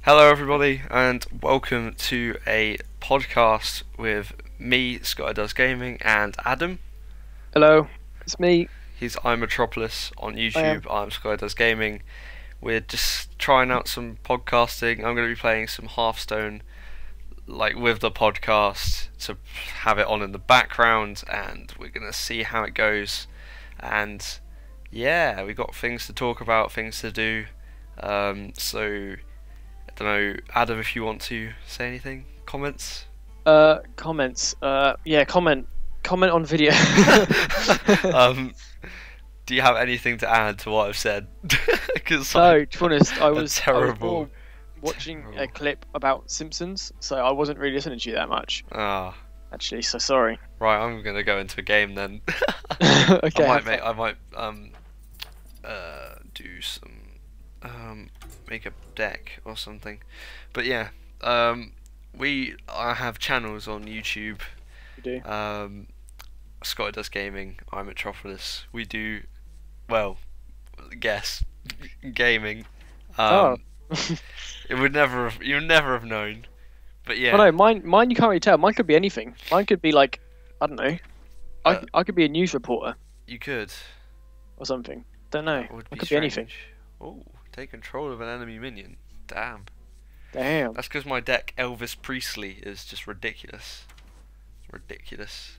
Hello, everybody, and welcome to a podcast with me, Scott Does Gaming, and Adam. Hello, it's me. He's IMetropolis on I am. YouTube. I'm Scott Does Gaming. We're just trying out some podcasting. I'm going to be playing some Hearthstone, like with the podcast, to have it on in the background, and we're going to see how it goes. And yeah, we got things to talk about, things to do. So. I don't know, Adam, if you want to say anything, comments. Comments. Yeah, comment on video. Do you have anything to add to what I've said? Because No, to be honest, I was terrible. watching a clip about Simpsons, so I wasn't really listening to you that much. Ah, Actually, so sorry. right. I'm gonna go into a game then. Okay. I might do some make a deck or something. But yeah, I have channels on YouTube. You do. Scott Does Gaming, IMetropolis. We do, well, guess gaming. Oh. You would never have known. But yeah. Oh no, mine you can't really tell. Mine could be anything. Mine could be like, I don't know. I could be a news reporter You could. or something. Don't know. That would I be could strange. be anything. Oh, take control of an enemy minion. Damn. Damn. That's because my deck Elvis Presley is just ridiculous. Ridiculous.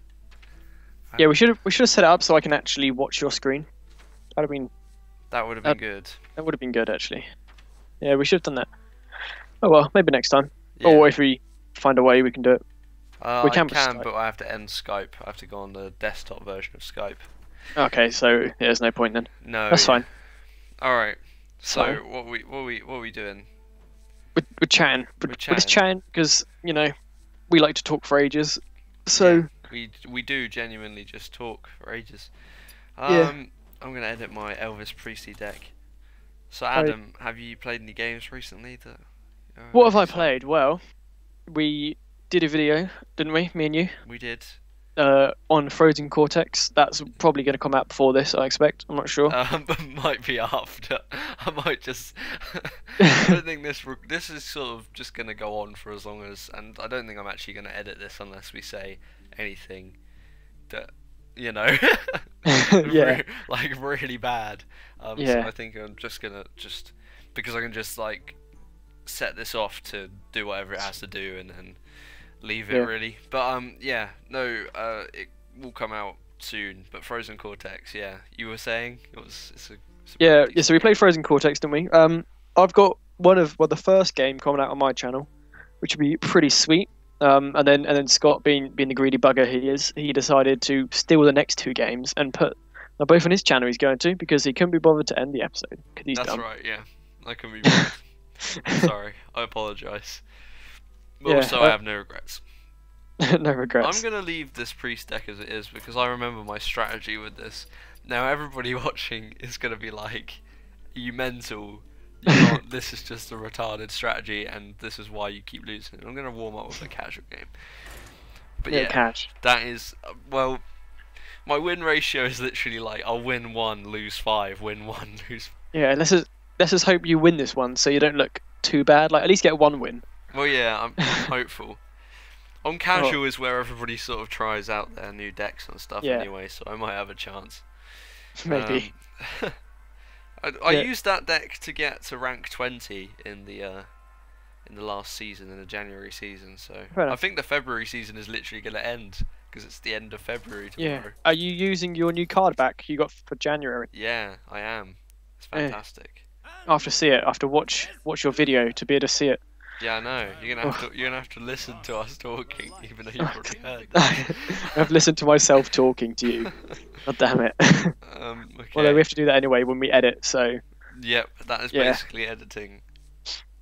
Yeah, we should have set it up so I can actually watch your screen. That would That would have been good. have been good actually. Yeah, we should have done that. Oh well, maybe next time. Yeah. Or if we find a way, we can do it. We I can can, with Skype. but I have to end Skype. I have to go on the desktop version of Skype. Okay, so yeah, there's no point then. No. That's fine. All right. So Fine. what we doing? We're chatting. We're We're just chatting. chatting because we like to talk for ages. So We do genuinely just talk for ages. Yeah. I'm gonna edit my Elvis Presley deck. So Right. Adam, have you played any games recently that? what have I exciting? played? Well, we did a video, didn't we? Me and you. We did. On Frozen Cortex. That's probably going to come out before this, I expect. I'm not sure. Might be after. I might just. I don't think this is sort of just gonna go on for as long as, and I don't think I'm actually gonna edit this unless we say anything that Yeah. like really bad. So Yeah. I think I'm just gonna because I can just like set this off to do whatever it has to do and then leave it Yeah. really. But yeah, no, it will come out soon. But Frozen Cortex, yeah, you were saying it's a Yeah. pretty Yeah. So we played Frozen Cortex, didn't we? I've got the first game coming out on my channel, which would be pretty sweet. And then Scott, being the greedy bugger he is, he decided to steal the next two games and put they're both on his channel. He's going to because he couldn't be bothered to end the episode because he's That's dumb. right, yeah. I can be bored. Sorry, I apologise. But Yeah, also, I have no regrets. No regrets. I'm gonna leave this priest deck as it is because I remember my strategy with this. Now everybody watching is gonna be like, "You mental? You can't, this is just a retarded strategy, and this is why you keep losing." I'm gonna warm up with a casual game. But Yeah, yeah, catch. that is well. My win ratio is literally like I'll win 1, lose 5, win 1, lose. Yeah, let's just hope you win this one so you don't look too bad. Like at least get one win. Well, yeah, I'm hopeful. On casual is where everybody sort of tries out their new decks and stuff Yeah. anyway, so I might have a chance. Maybe. I Yeah. used that deck to get to rank 20 in the last season, in the January season. So Fair I enough. think the February season is literally going to end because it's the end of February Yeah. tomorrow. Are you using your new card back you got for January? Yeah, I am. It's Yeah. fantastic. I have to see it. I have to watch your video to be able to see it. Yeah, I know. You're gonna have to listen to us talking, even though you've already heard. I've listened to myself talking to you. God damn it. Okay. Although we have to do that anyway when we edit, so Yep, that is Yeah. basically editing.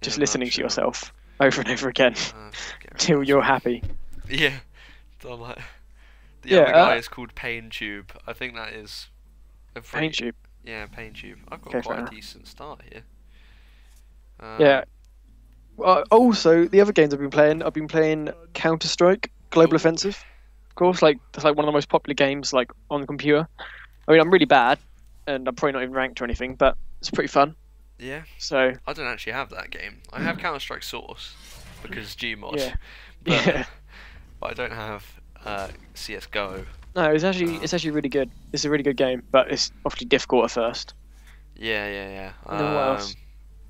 just in a listening to nutshell. yourself over and over again Get till rid you're of happy. that. Yeah. So, like, the Yeah, other guy is called Pain Tube. I think that is a pretty, Paint you. Yeah, Pain Tube. I've got Okay, fair quite a enough. decent start here. Yeah. Also, the other games I've been playing Counter Strike Global Ooh. Offensive. Of course, like that's like one of the most popular games like on the computer. I mean, I'm really bad, and I'm probably not even ranked or anything, but it's pretty fun. Yeah. So I don't actually have that game. I have Counter-Strike Source because Gmod, yeah, but, yeah. but I don't have CS:GO. No, it's actually really good. It's a really good game, but it's obviously difficult at first. Yeah, yeah, And then what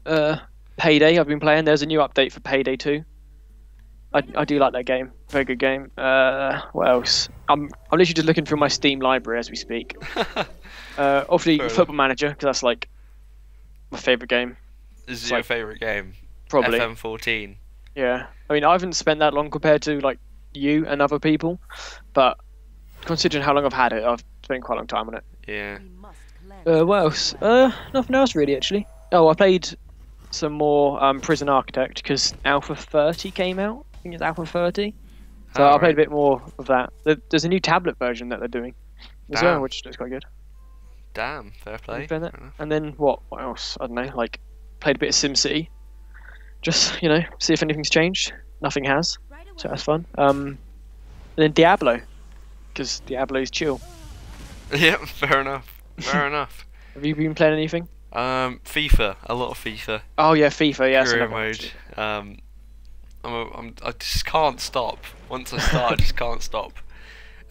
yeah. else? Payday. I've been playing. There's a new update for Payday 2. I do like that game. Very good game. What else? I'm literally just looking through my Steam library as we speak. Obviously, Fair Football Manager, because that's like my favorite game. This It's is your like, favourite game? probably. FM14. Yeah. I mean, I haven't spent that long compared to like you and other people, but considering how long I've had it, I've spent quite a long time on it. Yeah. What else? Nothing else really, actually. Oh, I played some more Prison Architect because Alpha 30 came out. I think it's Alpha 30. So I played a bit more of that. There's a new tablet version that they're doing as well, which looks quite good. Damn, fair play. And then what else? I don't know. Like, played a bit of SimCity. Just, see if anything's changed. Nothing has. So that's fun. And then Diablo. Because Diablo's chill. Yeah, fair enough. Fair enough. Have you been playing anything? FIFA. A lot of FIFA. Oh yeah, FIFA. Yeah, Career mode. I just can't stop. Once I start, I just can't stop.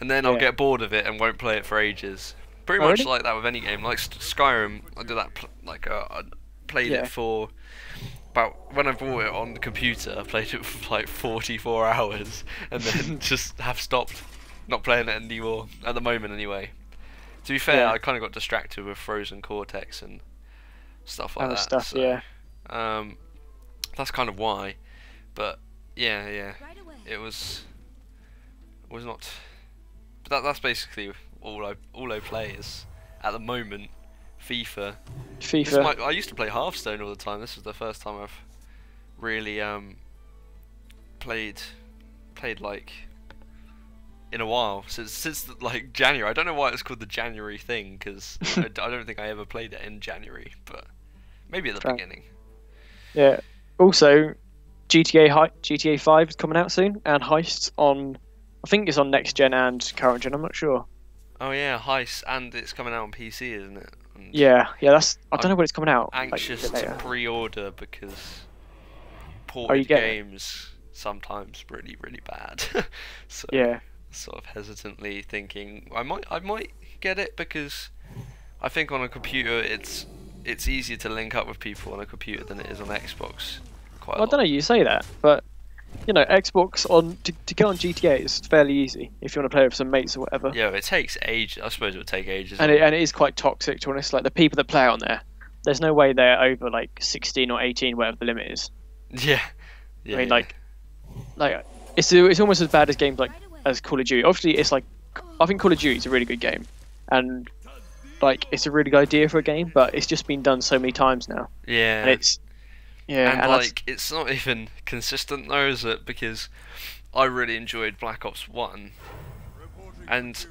And then I'll get bored of it and won't play it for ages. Pretty much really? like that with any game. Like Skyrim, I did that. I played it for about when I bought it on the computer. I played it for like 44 hours, and then just have stopped, not playing it anymore at the moment. Anyway, to be fair, I kind of got distracted with Frozen Cortex and stuff like that. So, that's kind of why. But yeah, it was not. But that's basically all I play is at the moment FIFA. I used to play Hearthstone all the time. This was the first time I've really played like in a while since like January. I don't know why it's called the January thing because I don't think I ever played it in January, but maybe at the beginning. Yeah. Also, GTA 5 is coming out soon, and Heist on. I think it's on next gen and current gen. I'm not sure. Oh yeah, Heist, and it's coming out on PC, isn't it? And yeah. That's. I don't know when it's coming out. Anxious to pre-order because ported games sometimes really bad. So sort of hesitantly thinking I might get it because I think on a computer it's easier to link up with people on a computer than it is on Xbox. Quite a lot. I don't know. You say that, but Xbox to get on GTA is fairly easy if you want to play with some mates or whatever. Yeah, it takes ages. I suppose it would take ages. And it is quite toxic, to be honest. Like the people that play on there's no way they're over like 16 or 18, whatever the limit is. Yeah. I mean, like it's almost as bad as games like as Call of Duty. Obviously, it's like I think Call of Duty is a really good game, and like it's a really good idea for a game, but it's just been done so many times now. Yeah. And it's and like it's not even consistent though, is it? Because I really enjoyed Black Ops 1, and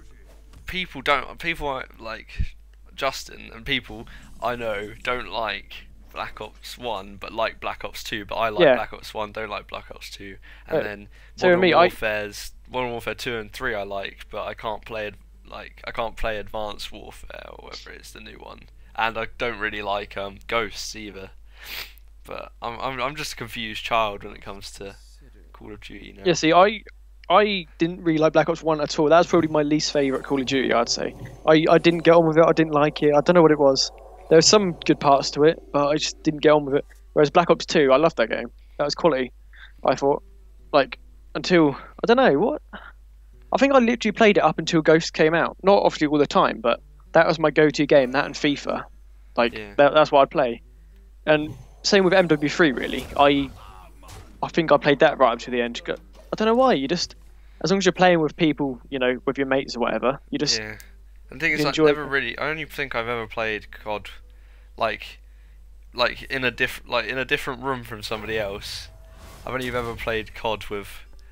people like Justin and people I know don't like Black Ops 1 but like Black Ops 2, but I like Black Ops 1, don't like Black Ops 2, and then Modern Warfare 2 and 3 I like, but I can't play Advanced Warfare or whatever it's the new one, and I don't really like Ghosts either. But I'm just a confused child when it comes to Call of Duty now. Yeah, see, I didn't really like Black Ops 1 at all. That was probably my least favourite Call of Duty, I'd say. I didn't get on with it, I didn't like it, I don't know what it was. There were some good parts to it, but I just didn't get on with it. Whereas Black Ops 2, I loved that game. That was quality, I thought. Like, until, I don't know, what? I think I literally played it up until Ghosts came out. Not obviously all the time, but that was my go-to game, that and FIFA. Like, that's what I'd play. And same with MW3, really. I think I played that right up to the end. I don't know why. You just, as long as you're playing with people, with your mates or whatever, you just. Yeah. And the thing is, I only think I've ever played COD, like in a different room from somebody else. I've only ever played COD with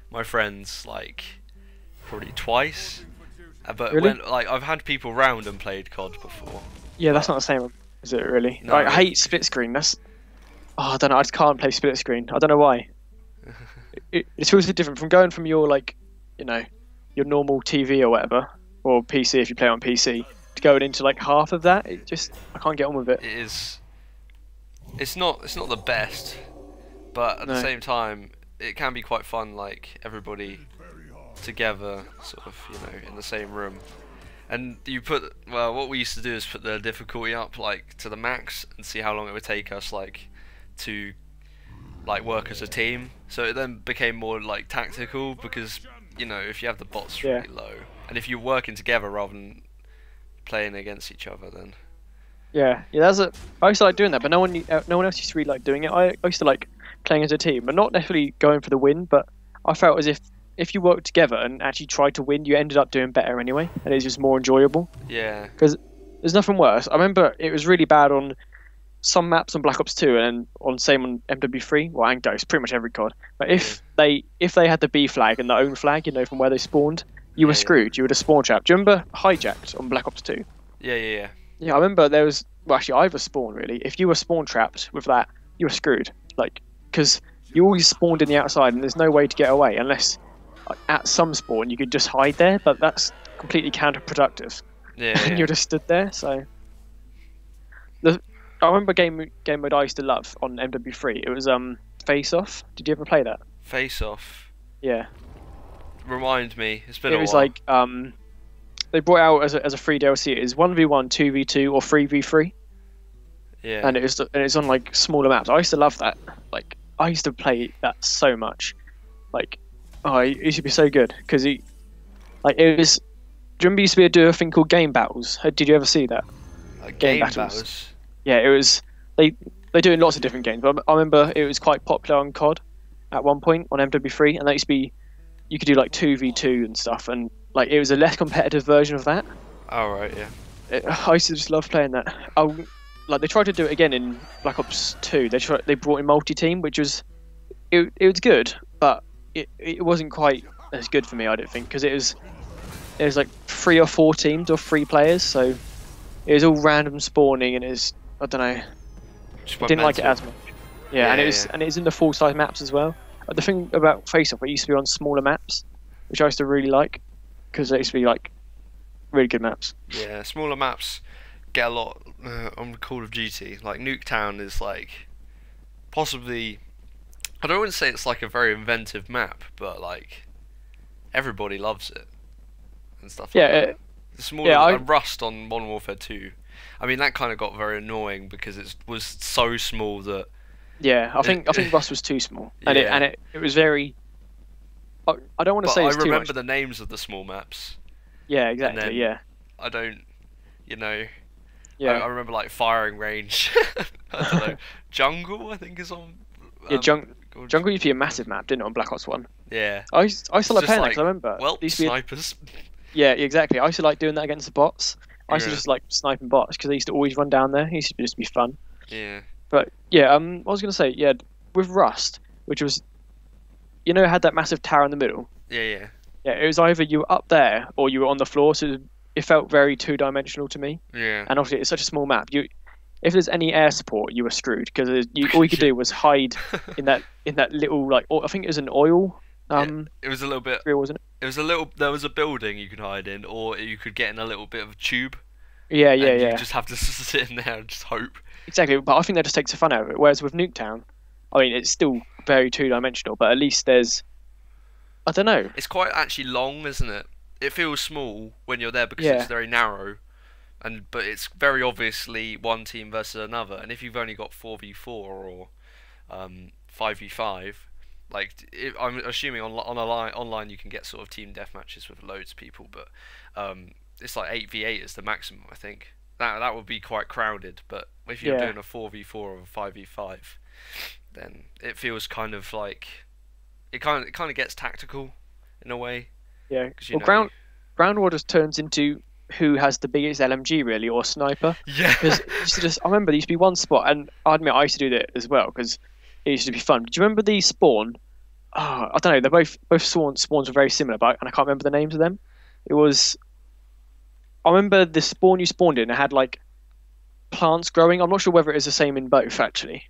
my friends, like probably twice. But really? I've had people round and played COD before. Yeah, that's not the same, is it? Really? No, I hate split screen. I don't know. I just can't play split screen. I don't know why. It feels different from going from your your normal TV or whatever, or PC if you play on PC, to going into like half of that. I can't get on with it. It is. it's not the best, but at the No. same time, it can be quite fun. Like everybody together, sort of, in the same room. And what we used to do is put the difficulty up like to the max and see how long it would take us like to like work as a team. So it then became more like tactical because if you have the bots really low and if you're working together rather than playing against each other, then Yeah, I used to like doing that, but no one else used to really like doing it. I used to like playing as a team, but not necessarily going for the win. But I felt as if you worked together and actually tried to win, you ended up doing better anyway, and it's just more enjoyable. yeah, Because there's nothing worse. I remember it was really bad on some maps on Black Ops 2 and same on MW3, well, and Ghost, pretty much every COD. But if they had the B flag and the own flag, from where they spawned, you were screwed. You would have spawn trapped. Do you remember Hijacked on Black Ops 2? yeah. Yeah, I remember there was actually either spawn really. If you were spawn trapped with that, you were screwed. Like because you always spawned in the outside and there's no way to get away unless at some spawn you could just hide there, but that's completely counterproductive. Yeah, And you're just stood there. So I remember game mode I used to love on MW3. It was Face Off. Did you ever play that? Face Off. Yeah. Remind me. It's been a It was while. like they brought it out as a free DLC. It is 1v1, 2v2, or 3v3. Yeah. And it's on like smaller maps. I used to love that. Like I used to play that so much. Like, it used to be so good because it was. Do you remember used to do a thing called game battles? Did you ever see that? Game battles. Yeah, it was. They do it in lots of different games, but I remember it was quite popular on COD at one point on MW3, and that used to be. You could do like 2v2 and stuff, and like it was a less competitive version of that. Oh right, yeah. I used to just love playing that. Like they tried to do it again in Black Ops 2. They brought in multi-team, which was it was good, but it wasn't quite as good for me. I don't think because it was like 3 or 4 teams or 3 players, so it was all random spawning, and I don't know. I didn't like it as much. Yeah, and it was in the full size maps as well. The thing about Face Off, it used to be on smaller maps, which I used to really like because they used to be like really good maps. Yeah, smaller maps get a lot on Call of Duty. Like Nuketown is like possibly. I don't want to say it's like a very inventive map, but like everybody loves it and stuff. Yeah, like that. The smaller Rust on Modern Warfare 2. I mean that kind of got very annoying because it was so small that. Yeah, I think Rust was too small, and it was very. I don't want to say it's too much. I remember the names of the small maps. Yeah, exactly. Then yeah. I don't, Yeah. I remember like firing range. I don't know. Jungle, I think is on. Jungle used to be a massive map, didn't it, on Black Ops 1? Yeah. I used to like playing that because I remember. Well, snipers. Yeah, exactly. I used to like doing that against the bots. I used to just like sniping bots because they used to always run down there. It used to just be fun. Yeah. But yeah, I was gonna say with Rust, which was, it had that massive tower in the middle. Yeah. Yeah, it was either you were up there or you were on the floor, so it felt very two-dimensional to me. Yeah. And obviously, it's such a small map. If there's any air support, you were screwed because all you could do was hide in that little I think it was an oil. It was a little bit. Wasn't it? It was a little. There was a building you could hide in, or you could get in a little bit of a tube. Yeah. You just have to sit in there and just hope. Exactly, but I think that just takes the fun out of it. Whereas with Nuketown, I mean, it's still very two-dimensional, but at least there's. I don't know. It's quite actually long, isn't it? It feels small when you're there because it's very narrow, but it's very obviously one team versus another. And if you've only got 4v4 or 5v5, I'm assuming online you can get sort of team deathmatches with loads of people, but it's like 8v8 is the maximum, I think. That would be quite crowded, but if you're doing a 4v4 or a 5v5, then it feels kind of like it kind of gets tactical in a way. Yeah. Well, ground war just turns into who has the biggest LMG really, or sniper. Yeah. Because I remember there used to be one spot, and I admit I used to do that as well because it used to be fun. Do you remember the spawn? Oh, I don't know. They're both spawns were very similar, and I can't remember the names of them. It was. I remember the spawn you spawned in. It had like plants growing. I'm not sure whether it is the same in both actually,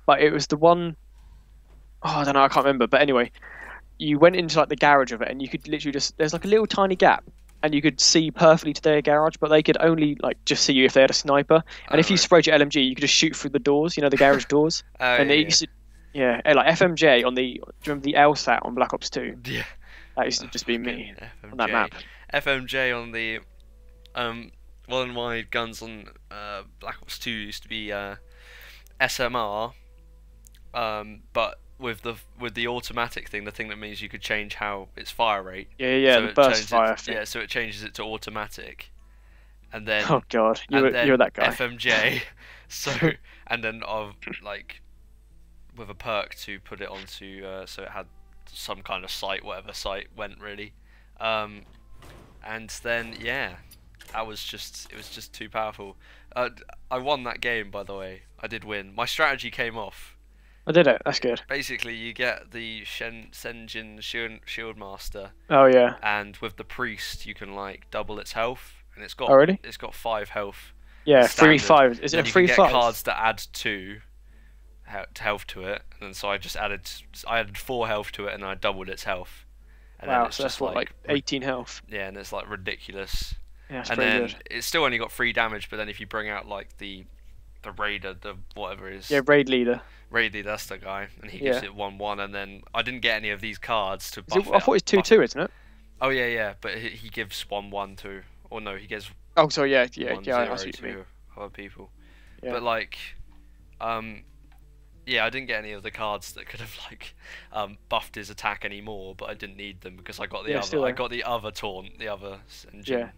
but it was the one. Oh, I don't know. I can't remember. But anyway, you went into like the garage of it, and you could literally there's like a little tiny gap and you could see perfectly to their garage, but they could only like just see you if they had a sniper. And if you right. sprayed your LMG, you could just shoot through the doors, the garage doors. Oh And they yeah, used to, yeah, like FMJ on the, do you remember the LSAT on Black Ops 2? yeah. That used to Oh, just be fucking me on that map. FMJ on the one of my guns on Black Ops 2 used to be SMR, but with the automatic thing, the thing that means you could change how its fire rate. Yeah, So the it burst changes fire it, thing. yeah, so it changes it to automatic, and then Oh god, you were that guy. FMJ, so and then of like with a perk to put it onto so it had some kind of sight, whatever sight went really, and then yeah, it was just too powerful. I won that game, by the way. I did win. My strategy came off. I did it. That's good. Basically, you get the Senjin Shield Master, Oh yeah. and with the priest, you can like double its health, and Oh really? it's got 5 health. Yeah, Standard. 3-5. Is it And a you can 3-5? get cards that add 2 health to it, and then so I added 4 health to it, and I doubled its health. And then Wow, it's so that's just what, like 18 health. yeah, and it's like ridiculous. Yeah, that's And pretty then good. it's still only got 3 damage, but then if you bring out like the raider, the whatever it is, Yeah, raid leader. Raider, that's the guy, and he gives Yeah. it 1/1, and then I didn't get any of these cards to Is buff it, I thought it's buff 2-2, isn't it? Oh yeah, but he gives 1/1 to, or no, he gives Oh, sorry, yeah, I 1/0 see what you mean. to other people. Yeah. But like, yeah, I didn't get any of the cards that could have like buffed his attack anymore, but I didn't need them because I got the Yeah, still I there. got the other taunt, the other engine, Yeah.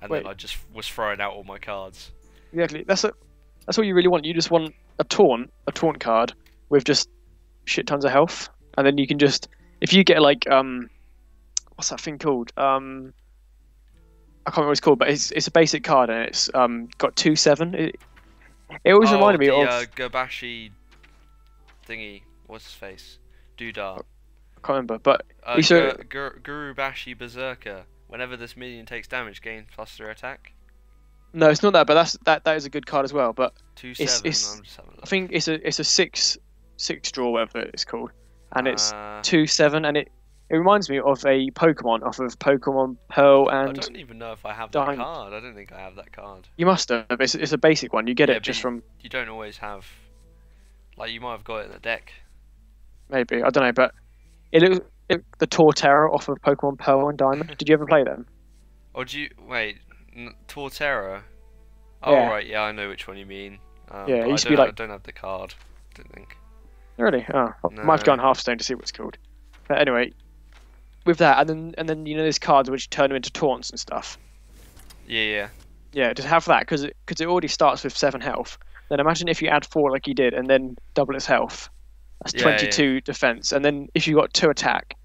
and Wait. then I just was throwing out all my cards. Exactly. That's what you really want. You just want a taunt card with just shit tons of health, and then you can just, if you get like what's that thing called? I can't remember what it's called, but it's a basic card and it's got 2/7. It always reminded me of. Gabashi thingy. What's his face? Doodah. I can't remember, but he's a, Gurubashi Berserker. Whenever this minion takes damage, gain +3 attack. no, it's not that, but that is a good card as well. But 2/7. it's- I'm just having a look. I think it's a six draw, whatever it's called, and it's Uh, 2/7, and it reminds me of a Pokemon off of Pokemon Pearl I and don't even know if I have Diamond. that card. I don't think I have that card. you must have. It's a basic one. You get Yeah, it but just from You don't always have. Like you might have got it in the deck. maybe, I don't know, but the Torterra off of Pokemon Pearl and Diamond. Did you ever play them? Or do you wait? Torterra. Oh Yeah. right, yeah, I know which one you mean. Yeah, it but used to I be don't- like- I don't have the card. Don't think. Really? Oh, I might have to go on No. Hearthstone to see what it's called. But anyway, with that, and then there's cards which turn them into taunts and stuff. Yeah. Yeah, just have that because it already starts with 7 health. Then imagine if you add 4 like you did, and then double its health. That's Yeah, 22 defense, and then if you got 2 attack,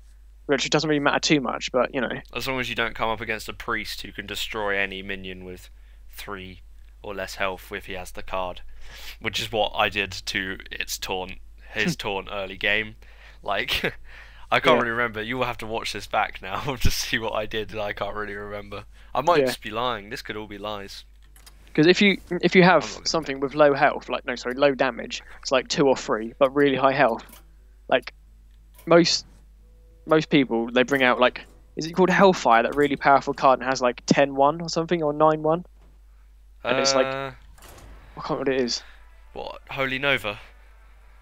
which doesn't really matter too much, but As long as you don't come up against a priest who can destroy any minion with 3 or less health if he has the card, which is what I did to his taunt early game. Like, I can't Yeah. really remember. You will have to watch this back now to see what I did. I can't really remember. I might Yeah. just be lying. This could all be lies. because if you have I'm not gonna something with low health, low damage, it's like 2 or 3, but really high health. Like most people, they bring out like, is it called Hellfire? That really powerful card and has like 10-1 or something, or 9-1. And it's like- I can't remember what it is. What? Holy Nova?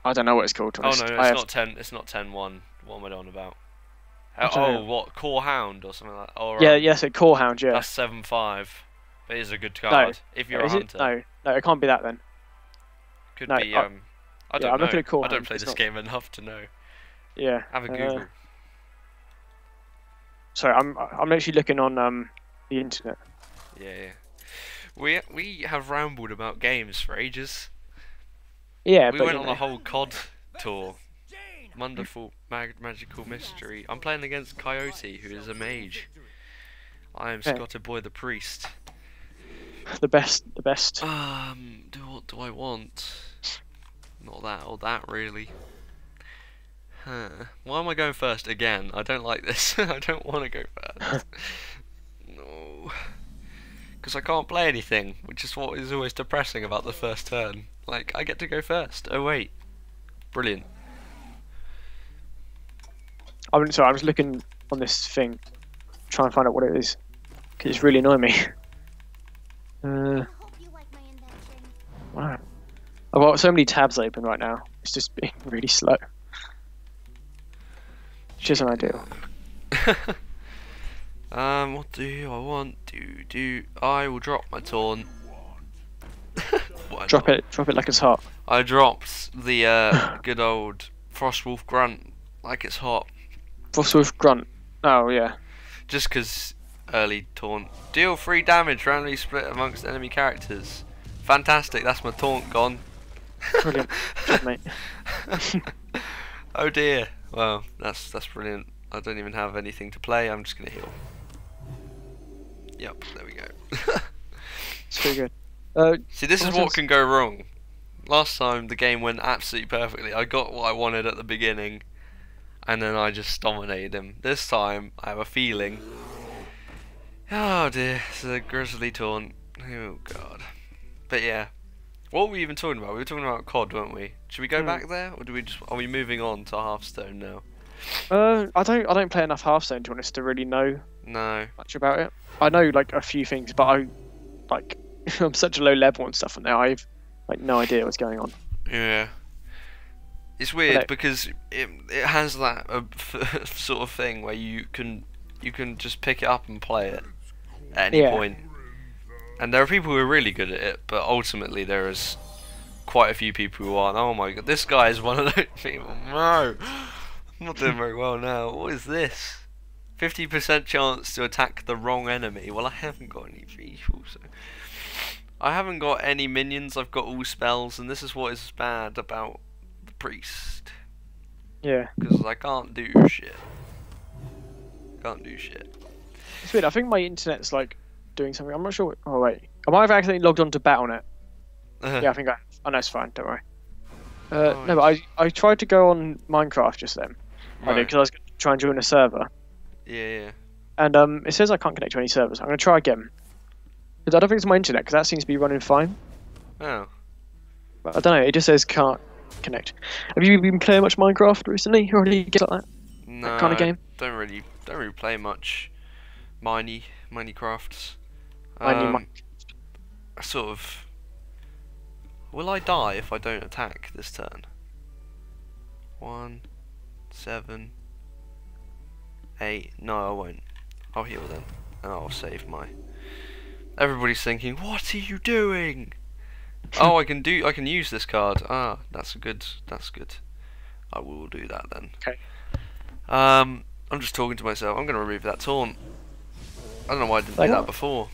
I don't know what it's called. to be Oh honest. no, I it's have- not 10. It's not 10-1. What am I on about? I don't know. What? Core Hound or something like that. Oh, Yeah, right. yes, a Core Hound. Yeah. That's 7/5. But it is a good card if you're a Is hunter. it? No, it can't be that then. Could No, be. I I don't I'm know. looking at Core I don't Hound, play it's this not- game enough to know. Yeah. Have a Google. Sorry, I'm actually looking on the internet. Yeah. We have rambled about games for ages. Yeah, We but went you on know. a whole COD tour. Wonderful magical mystery. I'm playing against Coyote, who is a mage. I am Yeah. Scotty Boy the priest. the best. What do I want? Not that or that really. Why am I going first again? I don't like this. I don't want to go first. No. Because I can't play anything, which is what is always depressing about the first turn. Like, I get to go first. Oh wait. Brilliant. I'm sorry. I was looking on this thing, trying to find out what it is. because it's really annoying me. Wow. I've got so many tabs open right now. It's just being really slow. Which isn't ideal. What do I want to do? I will drop my taunt. Drop it like it's hot. I dropped the good old Frostwolf grunt like it's hot. Frostwolf grunt. Oh yeah. Just because early taunt. Deal 3 damage randomly split amongst enemy characters. Fantastic, that's my taunt gone. Brilliant. Good, mate. Oh dear. Well, that's brilliant. I don't even have anything to play, I'm just gonna heal. Yep, there we go. It's pretty good. See, this is what can go wrong. Last time the game went absolutely perfectly. I got what I wanted at the beginning, and then I just dominated him. This time, I have a feeling. Oh dear, it's a grizzly taunt. Oh god. But yeah, what were we even talking about? We were talking about COD, weren't we? Should we go back there, or are we moving on to Hearthstone now? I don't play enough Hearthstone to be honest to really know much about it. I know like a few things, but I'm such a low level and stuff, and now I've like no idea what's going on. Yeah, it's weird because it has that sort of thing where you can just pick it up and play it at any point. And there are people who are really good at it, but ultimately there is quite a few people who aren't. Oh my god, this guy is one of those people. No, I'm not doing very well now. What is this? 50% chance to attack the wrong enemy. Well, I haven't got any people, so I haven't got any minions. I've got all spells, and this is what is bad about the priest. Yeah. Because I can't do shit. Can't do shit. It's weird. I think my internet's like doing something. I'm not sure. Oh wait, I might have accidentally logged on to Battle.net. Yeah, I think I have. Oh no, it's fine. Don't worry. No, but I tried to go on Minecraft just then. Right. I did because I was going to try and join a server. Yeah. And it says I can't connect to any servers. I'm going to try again. Because I don't think it's my internet, because that seems to be running fine. Oh. But I don't know, it just says can't connect. Have you been playing much Minecraft recently? Or any games like that? No, that kind of game? Don't really play much Minecrafts. I sort of. Will I die if I don't attack this turn? 1, 7, 8. No, I won't. I'll heal then, and I'll save my. Everybody's thinking, what are you doing? Oh, I can use this card. Ah, that's good. I will do that then. Okay. I'm just talking to myself. I'm gonna remove that taunt. I don't know why I didn't do that before.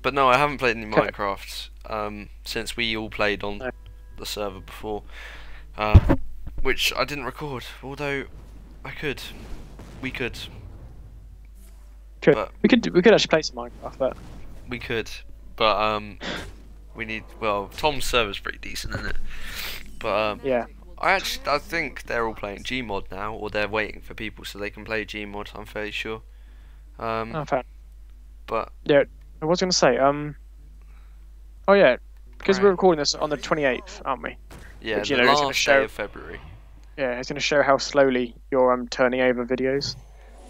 But no, I haven't played any Minecraft since we all played on the server before, which I didn't record. Although we could. But we could actually play some Minecraft, but we could, but we need. Well, Tom's server's pretty decent, isn't it? But yeah, I think they're all playing Gmod now, or they're waiting for people so they can play Gmod. I'm fairly sure. fair. But yeah, I was going to say oh yeah, because we're recording this on the 28th, aren't we? Yeah, which, the last day of February. Yeah, it's going to show how slowly you're turning over videos.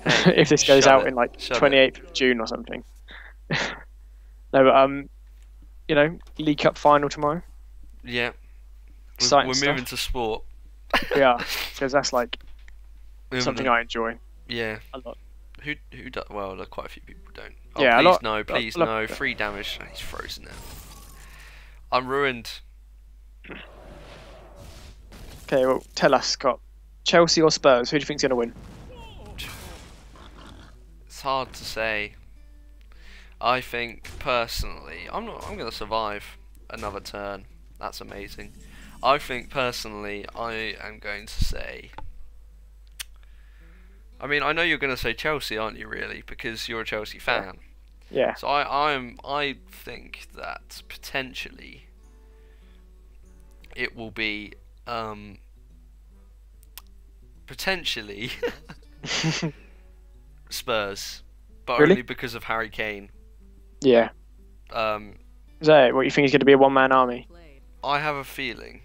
If this goes out in like 28th of June or something. No, but League Cup final tomorrow. Yeah, we're moving to sport. Yeah, because that's like something I enjoy. Yeah, a lot. Who does? Well, quite a few people don't. Oh, yeah, please no, 3 damage. Oh, he's frozen now. I'm ruined. Okay, well, tell us, Scott. Chelsea or Spurs? Who do you think's going to win? It's hard to say. I think personally, I'm going to survive another turn. That's amazing. I think personally, I am going to say. I mean, I know you're going to say Chelsea, aren't you? Really, because you're a Chelsea fan. Yeah. So I think that potentially it will be potentially Spurs, but really? only because of Harry Kane. Yeah. Is that what you think? He's going to be a one-man army? I have a feeling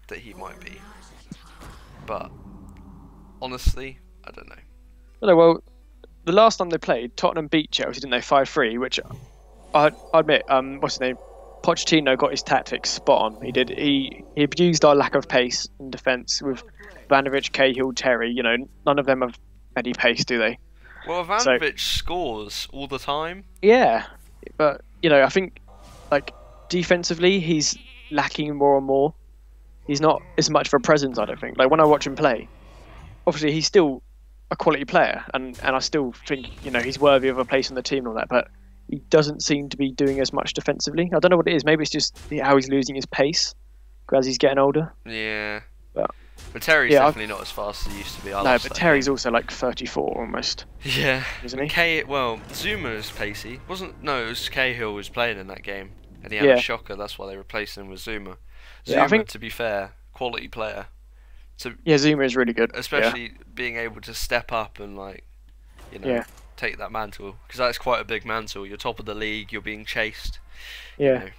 that he might be, but honestly, I don't know. No, well, the last time they played, Tottenham beat Chelsea, didn't they? 5-3, which I admit, what's his name? Pochettino got his tactics spot on. He did. He abused our lack of pace in defence with Ivanovic, Cahill, Terry. You know, none of them have any pace, do they? Well, Ivanovic scores all the time. Yeah, but you know, I think like defensively, he's lacking more and more. He's not as much of a presence, I don't think. Like when I watch him play, obviously he's still a quality player, and I still think he's worthy of a place in the team and all that. But he doesn't seem to be doing as much defensively. I don't know what it is. Maybe it's just how he's losing his pace as he's getting older. Yeah. But Terry's definitely not as fast as he used to be. No, but Terry's also like 34 almost. Yeah. Isn't he? Well, Zuma was pacey. It was Cahill was playing in that game, and he had a shocker. That's why they replaced him with Zuma. Zuma, to be fair, quality player. Zuma is really good. Especially being able to step up and take that mantle, because that's quite a big mantle. You're top of the league. You're being chased. Yeah.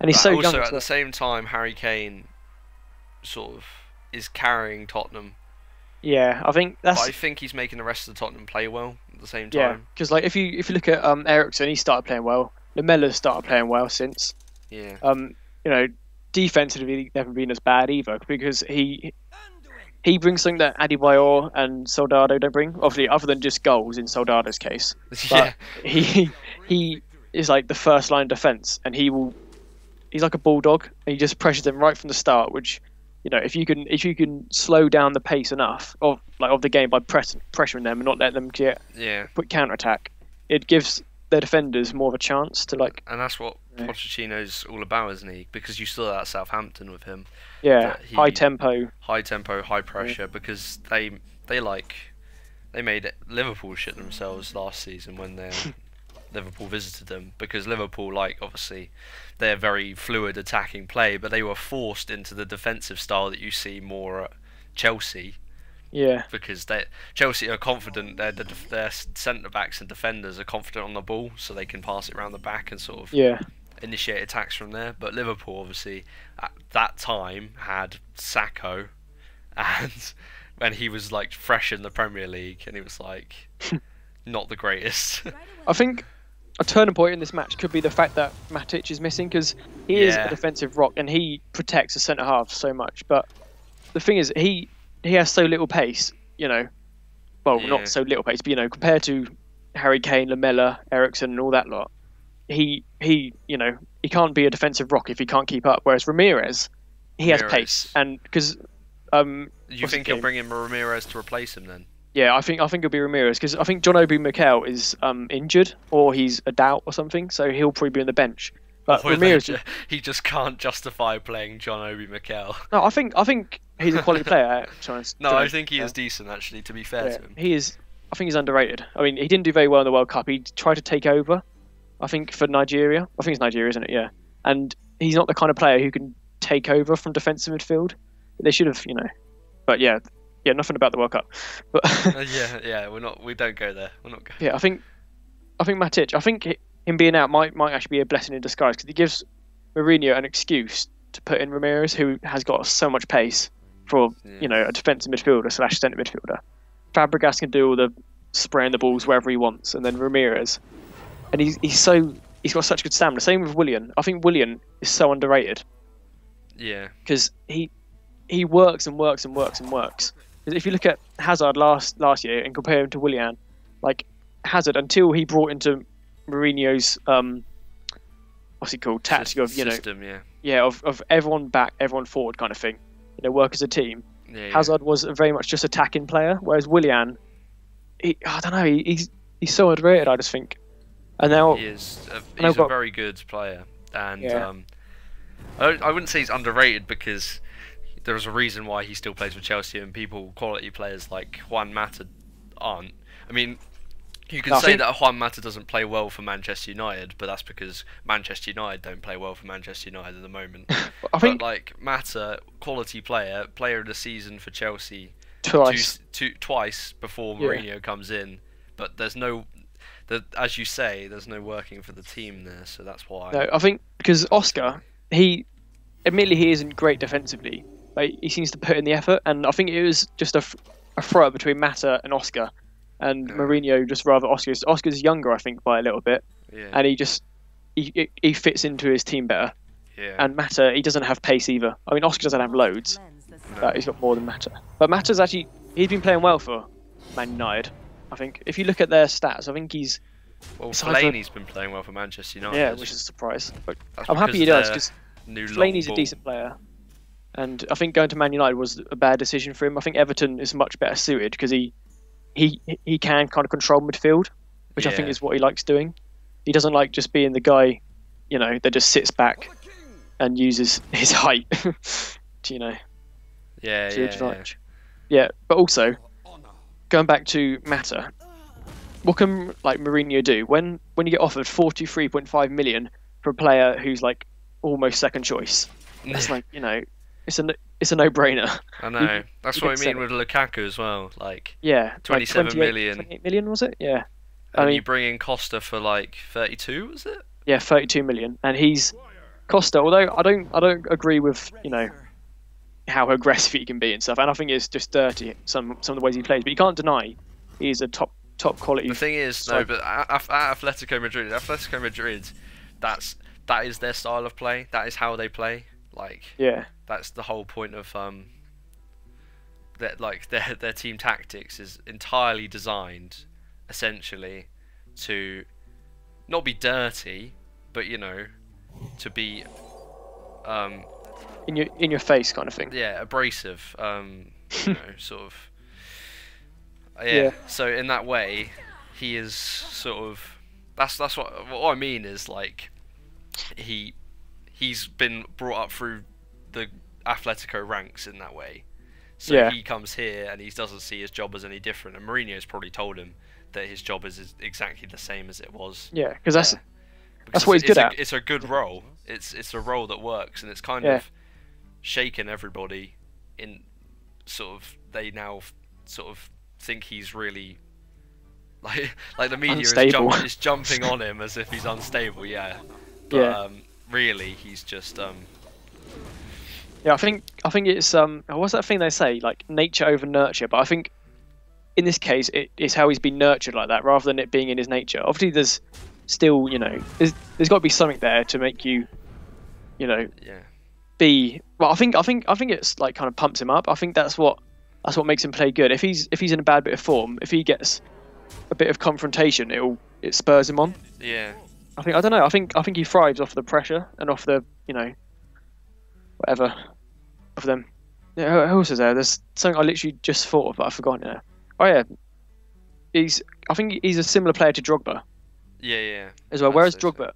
And he's so young. Also, at the same time, Harry Kane sort of is carrying Tottenham. Yeah, I think that's. But I think he's making the rest of the Tottenham play well at the same time. Yeah, because like if you look at Eriksen, he started playing well. Lamella's started playing well since. Yeah. Defensively, they haven't been as bad either, because he brings something that Adebayor and Soldado don't bring. Obviously, other than just goals in Soldado's case. Yeah. But he is like the first line defense, and he's like a bulldog, and he just pressures them right from the start. Which, if you can slow down the pace enough of the game by pressuring them and not let them get quick counter attack, it gives their defenders more of a chance to like. And that's what Pochettino's all about, isn't he? Because you saw that at Southampton with him. Yeah, high tempo, high pressure. Because they made Liverpool shit themselves last season when Liverpool visited them, because Liverpool, obviously, they're very fluid attacking play, but they were forced into the defensive style that you see more at Chelsea. Yeah. Because Chelsea are confident, their centre backs and defenders are confident on the ball, so they can pass it around the back and sort of initiate attacks from there. But Liverpool, obviously, at that time had Sacco, and he was fresh in the Premier League, and he was not the greatest. I think a turning point in this match could be the fact that Matic is missing, because he is a defensive rock and he protects the centre half so much. But the thing is, he has so little pace, not so little pace, but compared to Harry Kane, Lamella, Eriksen, and all that lot, he can't be a defensive rock if he can't keep up. Whereas Ramirez, he has pace, and because you think he'll bring in Ramirez to replace him then? Yeah, I think it'll be Ramirez, because I think John Obi Mikel is injured, or he's a doubt or something, so he'll probably be on the bench. But Ramirez, he just can't justify playing John Obi Mikel. No, I think he's a quality player. I think he is decent, actually, to be fair to him. He is. I think he's underrated. I mean, he didn't do very well in the World Cup. He tried to take over, I think, for Nigeria. I think it's Nigeria, isn't it? Yeah. And he's not the kind of player who can take over from defensive midfield. They should have, But yeah, nothing about the World Cup. But we don't go there. We're not going. Yeah, I think Matic. I think him being out might actually be a blessing in disguise, because he gives Mourinho an excuse to put in Ramirez, who has got so much pace for a defensive midfielder / centre midfielder. Fabregas can do all the spraying the balls wherever he wants, and then Ramirez, and he's got such good stamina. Same with Willian. I think Willian is so underrated. Yeah. Because he works and works and works and works. If you look at Hazard last year and compare him to Willian, Hazard, until he brought into Mourinho's what's it called, tactic of system, of everyone back, everyone forward kind of thing, work as a team. Hazard was a very much just attacking player, whereas Willian, I don't know, he's so underrated, I just think. And now he's a very good player, and I wouldn't say he's underrated, because there's a reason why he still plays for Chelsea, and quality players like Juan Mata aren't. I mean, you can say that Juan Mata doesn't play well for Manchester United, but that's because Manchester United don't play well for Manchester United at the moment. But Mata, quality player of the season for Chelsea twice before Mourinho comes in. But as you say, there's no working for the team there, so that's why. No, I think because Oscar, admittedly he isn't great defensively. He seems to put in the effort, and I think it was just a throw between Mata and Oscar. and Yeah. Mourinho just rather Oscar's. Oscar's younger, I think, by a little bit, Yeah. and he fits into his team better. Yeah. And Mata, he doesn't have pace either. I mean, Oscar doesn't have loads, but he's got more than Mata. But Mata's actually he's been playing well for Man United. I think if you look at their stats, I think he's Well, aside from- Fellaini's been playing well for Manchester United. yeah, which is a surprise. But That's I'm happy he because does they're because new long Fellaini's a ball. decent player, and I think going to Man United was a bad decision for him. I think Everton is much better suited because he can kind of control midfield, which I think Yeah. is what he likes doing. He doesn't like just being the guy, that just sits back and uses his height, to, Yeah, to yeah, advantage. Yeah, but also going back to Mata, what can like Mourinho do when you get offered 43.5 million for a player who's like almost second choice? That's like it's a no-brainer. I know. That's you what I can mean sell with Lukaku as well. Like, Yeah, 27 like million. 28 million was it? Yeah. and you bring in Costa for like 32, was it? Yeah, 32 million, and he's Costa. Although I don't agree with how aggressive he can be and stuff, and I think it's just dirty some of the ways he plays. But you can't deny he's a top quality. The thing is, no, but at Atletico Madrid, that is their style of play. That is how they play. Like, Yeah, that's the whole point of their team tactics is entirely designed, essentially, to not be dirty, but to be in your face kind of thing. yeah, abrasive. Sort of. Yeah. So in that way, he is sort of. That's what I mean is like, he's been brought up through the Atletico ranks in that way. So Yeah. he comes here and he doesn't see his job as any different. And Mourinho's probably told him that his job is exactly the same as it was. Yeah, because that's there. that's what he's good at. It's a good role. It's a role that works, and it's kind Yeah. of shaken everybody in sort of. They now sort of think he's really like the media Unstable. is jumping on him as if he's unstable. Yeah, but Yeah. really he's just Yeah, I think it's what's that thing they say, like nature over nurture? But I think in this case it is how he's been nurtured like that, rather than it being in his nature. Obviously, there's still there's got to be something there to make you yeah. be. Well, I think it's like kind of pumps him up. I think that's what makes him play good. If he's in a bad bit of form, if he gets a bit of confrontation, it spurs him on. Yeah. I don't know. I think he thrives off the pressure and off the whatever of them. Yeah, who else is there? There's something I literally just thought of, but I've forgotten now. Oh yeah, I think he's a similar player to Drogba Yeah. as well. I'd Whereas say so. Drogba,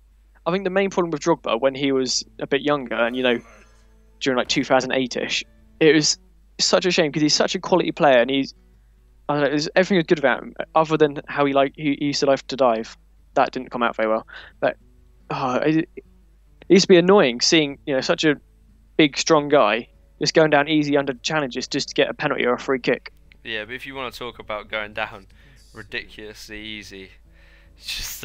I think the main problem with Drogba when he was a bit younger and during like 2008ish, it was such a shame because he's such a quality player and I don't know, everything was good about him other than how he used to like to dive. That didn't come out very well, but it used to be annoying seeing such a big strong guy just going down easy under challenges just to get a penalty or a free kick. Yeah, but if you want to talk about going down ridiculously easy, just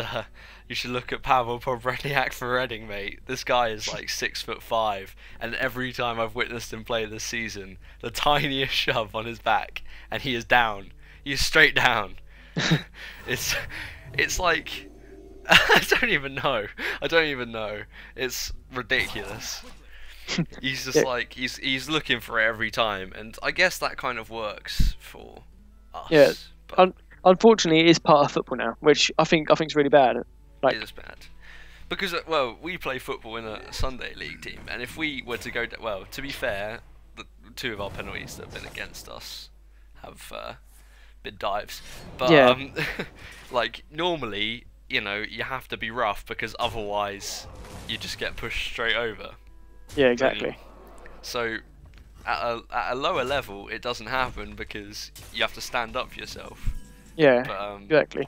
you should look at Pavel Pobreniak for Reading, mate. This guy is like 6'5", and every time I've witnessed him play this season, the tiniest shove on his back, and he is down. He is straight down. It's like I don't even know. It's ridiculous. He's just like he's looking for it every time, and I guess that kind of works for us. Yeah. But Unfortunately, it is part of football now, which I think is really bad. Like, it is bad because we play football in a Sunday league team, and if we were to go to be fair, the two of our penalties that have been against us have been dives, but Yeah. like normally you have to be rough because otherwise you just get pushed straight over. yeah, exactly. So at a lower level, it doesn't happen because you have to stand up for yourself. Yeah, But exactly.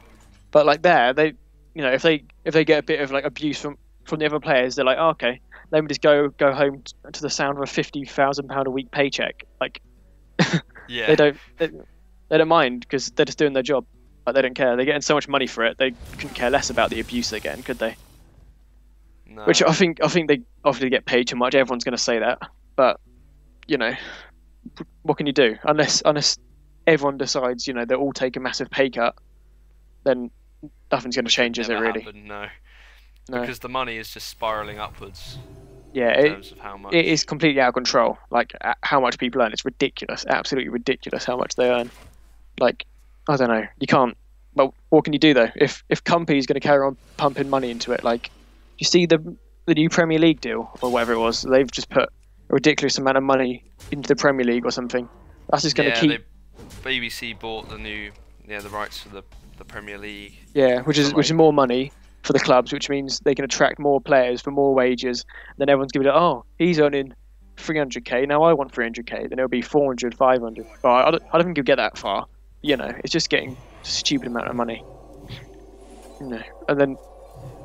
But like there, they, if they get a bit of like abuse from the other players, they're like, oh, okay, let me just go home to the sound of a £50,000 a week paycheck. Like, yeah, they don't mind because they're just doing their job. Like they don't care. They're getting so much money for it. They couldn't care less about the abuse they're getting, could they? no. Which I think they obviously get paid too much. Everyone's going to say that, but what can you do? Unless everyone decides, they'll all take a massive pay cut, then nothing's going to change, is it really? Happen, no. No. Because the money is just spiraling upwards. Yeah, in terms of how much. it is completely out of control. Like how much people earn, it's ridiculous, absolutely ridiculous how much they earn. Like, I don't know, you can't. But what can you do though? If companies going to carry on pumping money into it, like you see the new Premier League deal or whatever it was, they've just put a ridiculous amount of money into the Premier League or something. That's just going to keep. BBC bought the rights for the Premier League. Yeah, which is more money for the clubs, which means they can attract more players for more wages. Then everyone's giving it, oh, he's earning 300k, now I want 300k. Then it'll be 400, 500. But I don't think you'll get that far. It's just getting a stupid amount of money. And then,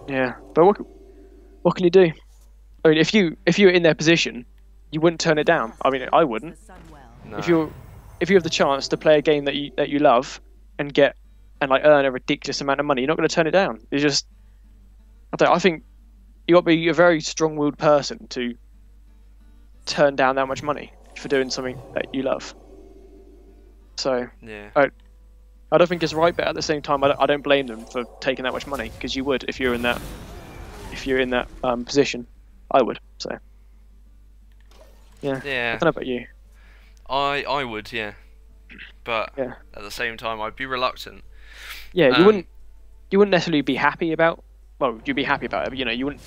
yeah. But what can you do? I mean, if you were in their position, you wouldn't turn it down. I mean, I wouldn't. No. If you have the chance to play a game that you love and earn a ridiculous amount of money, you're not going to turn it down. It's just, I think you got to be a very strong-willed person to turn down that much money for doing something that you love. So yeah, I don't think it's right, but at the same time, I don't blame them for taking that much money, because you would if you're in that position. I would. So yeah. I don't know about you. I would, yeah, but yeah. At the same time, I'd be reluctant. Yeah, you wouldn't necessarily be happy about. Well, you'd be happy about it, but you wouldn't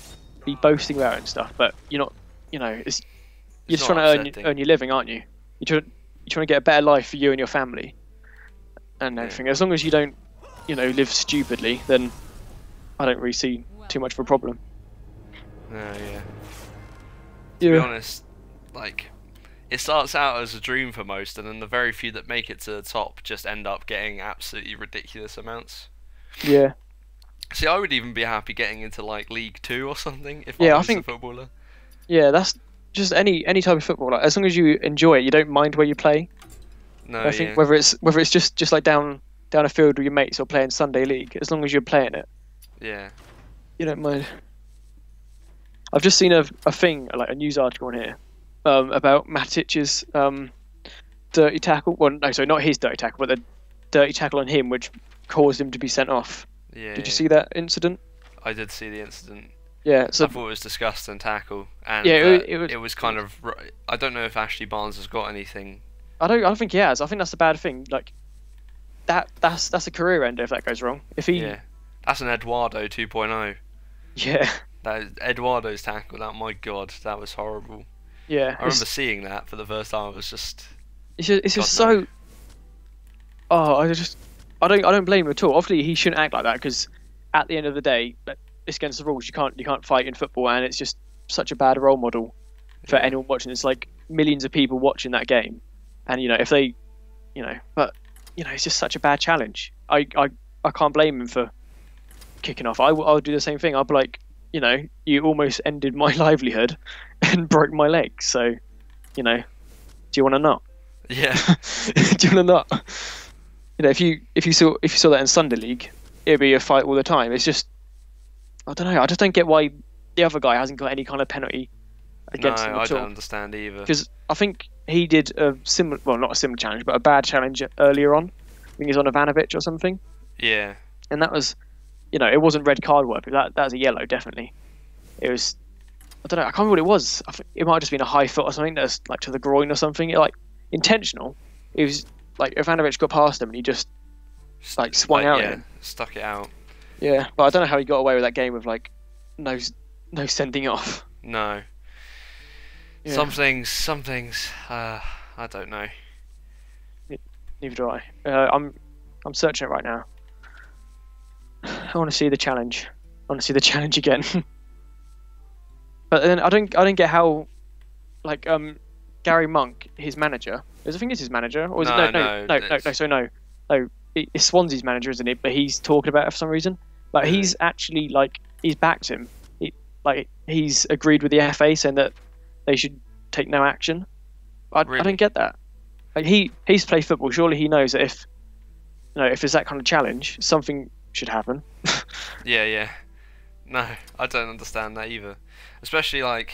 be boasting about it and stuff. But you're not. You're just trying to earn your living, aren't you? You're trying to get a better life for you and your family, and everything. Yeah. As long as you don't, live stupidly, then I don't really see too much of a problem. No, yeah. Yeah. To be honest, like, it starts out as a dream for most, and then the very few that make it to the top just end up getting absolutely ridiculous amounts. Yeah. See, I would even be happy getting into like League 2 or something if I was a footballer. Yeah, that's just any type of football. Like, as long as you enjoy it, you don't mind where you play. No, I think whether it's just like down a field with your mates or playing Sunday League, as long as you're playing it. Yeah. You don't mind. I've just seen a thing, like a news article on here, about Matic's dirty tackle. Well, no, sorry, not his dirty tackle, but the dirty tackle on him, which caused him to be sent off. Yeah. Did you see that incident? I did see the incident. Yeah, so I thought it was disgusting tackle, and yeah, it was kind of. I don't know if Ashley Barnes has got anything. I don't think he has. I think that's the bad thing. Like that's a career ender if that goes wrong. If he that's an Eduardo 2.0. Yeah. That is Eduardo's tackle. That, my God, that was horrible. Yeah. I remember seeing that for the first time. It was just. It's just so. Oh, I don't blame him at all. Obviously, he shouldn't act like that, because at the end of the day, it's against the rules. You can't fight in football, and it's just such a bad role model for anyone watching. It's like millions of people watching that game, and if they, but it's just such a bad challenge. I can't blame him for kicking off. I'll do the same thing. I'll be like, you almost ended my livelihood and broke my leg. So, do you want to not? Yeah. Do you want to not? If you saw that in Sunday League, it'd be a fight all the time. It's just, I don't know. I just don't get why the other guy hasn't got any kind of penalty against him at all. I don't understand either. Because I think he did a similar, well, not a similar challenge, but a bad challenge earlier on. I think he was on Ivanovic or something. Yeah. And that was, it wasn't red card work. That was a yellow, definitely. It was, I don't know. I can't remember what it was. I think it might have just been a high foot or something that's like to the groin or something. Intentional. It was like Ivanovic got past him and he just swung out. Yeah, stuck it out. Yeah, but I don't know how he got away with that game with no sending off. No. Yeah. Some things. I don't know. Neither do I. I'm searching it right now. I want to see the challenge. I want to see the challenge again. But then I don't get how, Gary Monk, his manager. I think it's his manager, or is it no. It's Swansea's manager, isn't it? But he's talking about it for some reason. He's actually he's backed him. He's agreed with the FA saying that they should take no action. I don't get that. He's played football. Surely he knows that if it's that kind of challenge, something should happen. Yeah. No, I don't understand that either. Especially I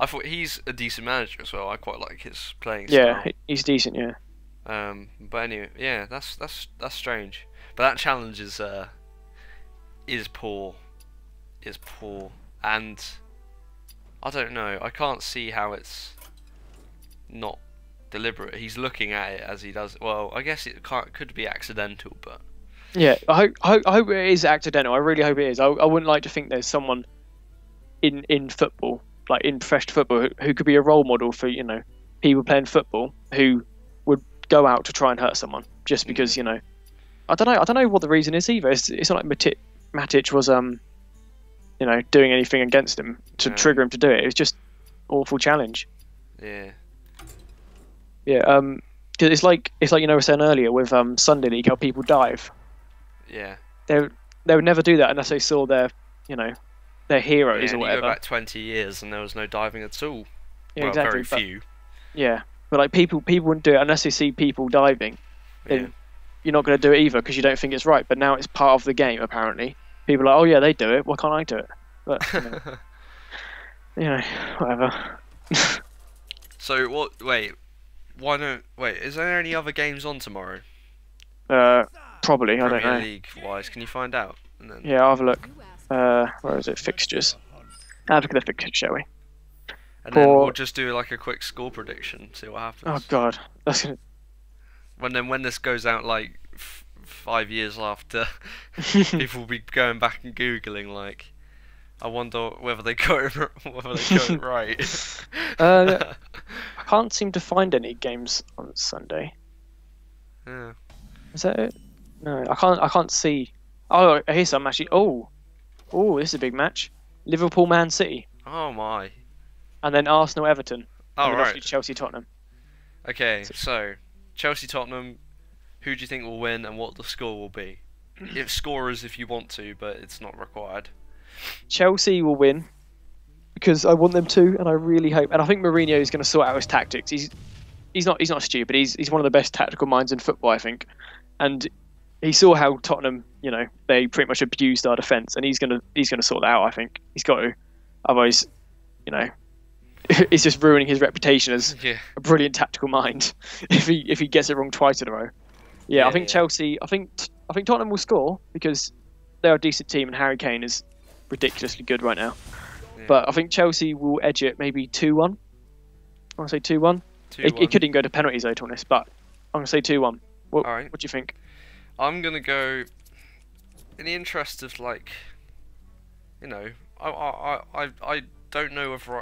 thought he's a decent manager as well. I quite like his playing style. Yeah, he's decent. Yeah. But anyway, yeah, that's strange. But that challenge is poor, and I don't know. I can't see how it's not deliberate. He's looking at it as he does. Well, I guess could be accidental, but Yeah, I hope it is accidental. I really hope it is. I wouldn't like to think there's someone in football, like in professional football, who could be a role model for people playing football who would go out to try and hurt someone just because I don't know what the reason is either. It's not like Matic was doing anything against him to trigger him to do it. It was just awful challenge. yeah. Yeah, 'cause it's like we were saying earlier with Sunday League, how people dive. Yeah. They would never do that unless they saw their heroes Yeah, or you whatever. go back 20 years and there was no diving at all. Yeah, Well, exactly. very few. Yeah, but like people wouldn't do it unless they see people diving. Then Yeah. you're not going to do it either because you don't think it's right. But now it's part of the game apparently. People are like, oh yeah, they do it. Why can't I do it? But whatever. So what? Wait. Why don't? Wait. Is there any other games on tomorrow? Probably. I don't Premier know. League wise, can you find out? And then, Yeah, I'll have a look. Where is it? Fixtures. Have a look at the fixtures, shall we? and then we'll just do like a quick score prediction. See what happens. Oh God, that's gonna. When this goes out like 5 years after, people will be going back and googling like, I wonder whether they got it right. I can't seem to find any games on Sunday. Yeah. Is that it? No, I can't see. Oh, here's some actually. Oh, this is a big match. Liverpool, Man City, Oh my. and then Arsenal, Everton. Oh and then right. obviously Chelsea, Tottenham. Okay, so Chelsea Tottenham, who do you think will win and what the score will be? If scorers if you want to, but it's not required. Chelsea will win because I want them to, and I really hope. And I think Mourinho is going to sort out his tactics. He's not stupid. He's one of the best tactical minds in football, I think. And he saw how Tottenham, they pretty much abused our defence, and he's gonna sort that out. I think he's got to. Otherwise, it's just ruining his reputation as Yeah. a brilliant tactical mind if he gets it wrong twice in a row. Yeah, I think Chelsea. I think Tottenham will score because they're a decent team, and Harry Kane is ridiculously good right now. Yeah. But I think Chelsea will edge it maybe 2-1. I want to say 2-1. 2-1. It couldn't go to penalties though, to be honest, but I'm going to say 2-1. What Alright. do you think? I'm gonna go in the interest of like, I don't know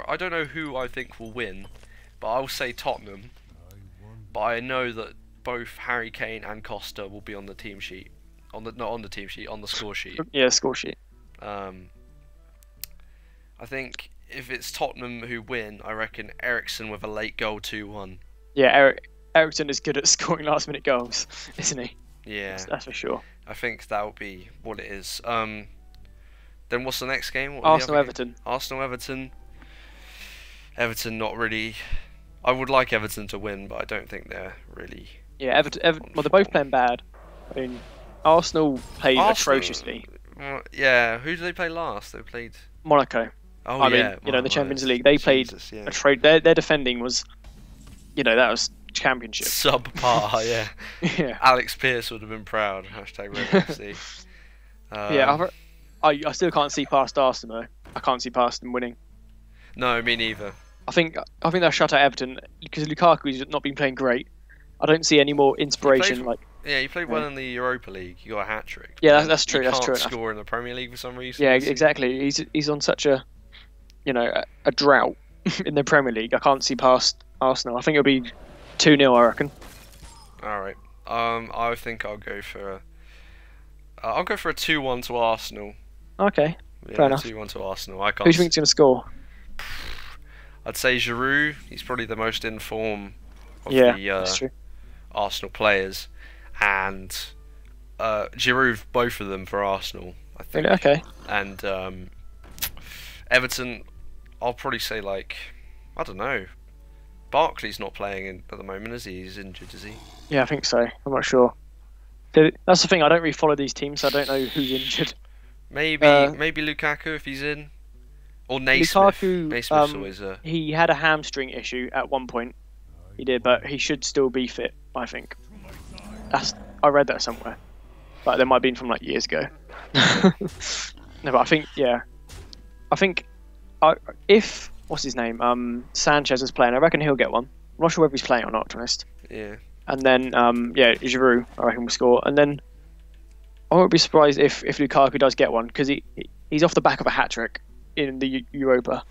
I don't know who I think will win, but I'll say Tottenham. But I know that both Harry Kane and Costa will be on the team sheet, not on the team sheet, on the score sheet. Yeah, score sheet. I think if it's Tottenham who win, I reckon Eriksen with a late goal 2-1. Yeah, Eriksen is good at scoring last minute goals, isn't he? Yeah, That's for sure. I think that will be what it is. Then what's the next game? What are the Arsenal, other Everton. games? Arsenal, Everton. Everton not really. I would like Everton to win, but I don't think they're really. Yeah, Everton. Well, they're both playing bad. I mean, Arsenal played atrociously. Yeah, who did they play last? They played. Monaco. Oh I yeah, mean, in the Champions League, they played Jesus, yeah. their defending was, that was championship. Subpar, yeah. Yeah. Alex Pearce would have been proud. Hashtag Red FC. Yeah, I still can't see past Arsenal though. I can't see past them winning. No, me neither. I think they'll shut out Everton because Lukaku's not been playing great. I don't see any more inspiration. Yeah, you played well in the Europa League. You got a hat trick. Yeah, that's true. You That's can't true. score in the Premier League for some reason. Yeah, exactly. He's on such a drought in the Premier League. I can't see past Arsenal. I think it'll be 2-0. I reckon. All right. I think I'll go for. I'll go for a 2-1 to Arsenal. Okay. Yeah, Fair enough. 2-1 to Arsenal. I can't. Who do you think's going to score? I'd say Giroud. He's probably the most in form of That's true. Arsenal players, and Giroud, both of them for Arsenal, I think. Really? Okay. And Everton, I'll probably say I don't know. Barkley's not playing at the moment, is he? He's injured, is he? Yeah, I think so. I'm not sure. That's the thing. I don't really follow these teams, so I don't know who's injured. Maybe Lukaku if he's in, or Naismith. Lukaku, Naismith's always a. he had a hamstring issue at one point, He did, but he should still be fit. I think. I read that somewhere, but there might have been from like years ago. No, but I think I think if what's his name Sanchez is playing, I reckon he'll get one. I'm not sure whether he's playing or not, to be honest. Yeah. And then Giroud, I reckon will score. And then I won't be surprised if Lukaku does get one because he's off the back of a hat trick in the Europa.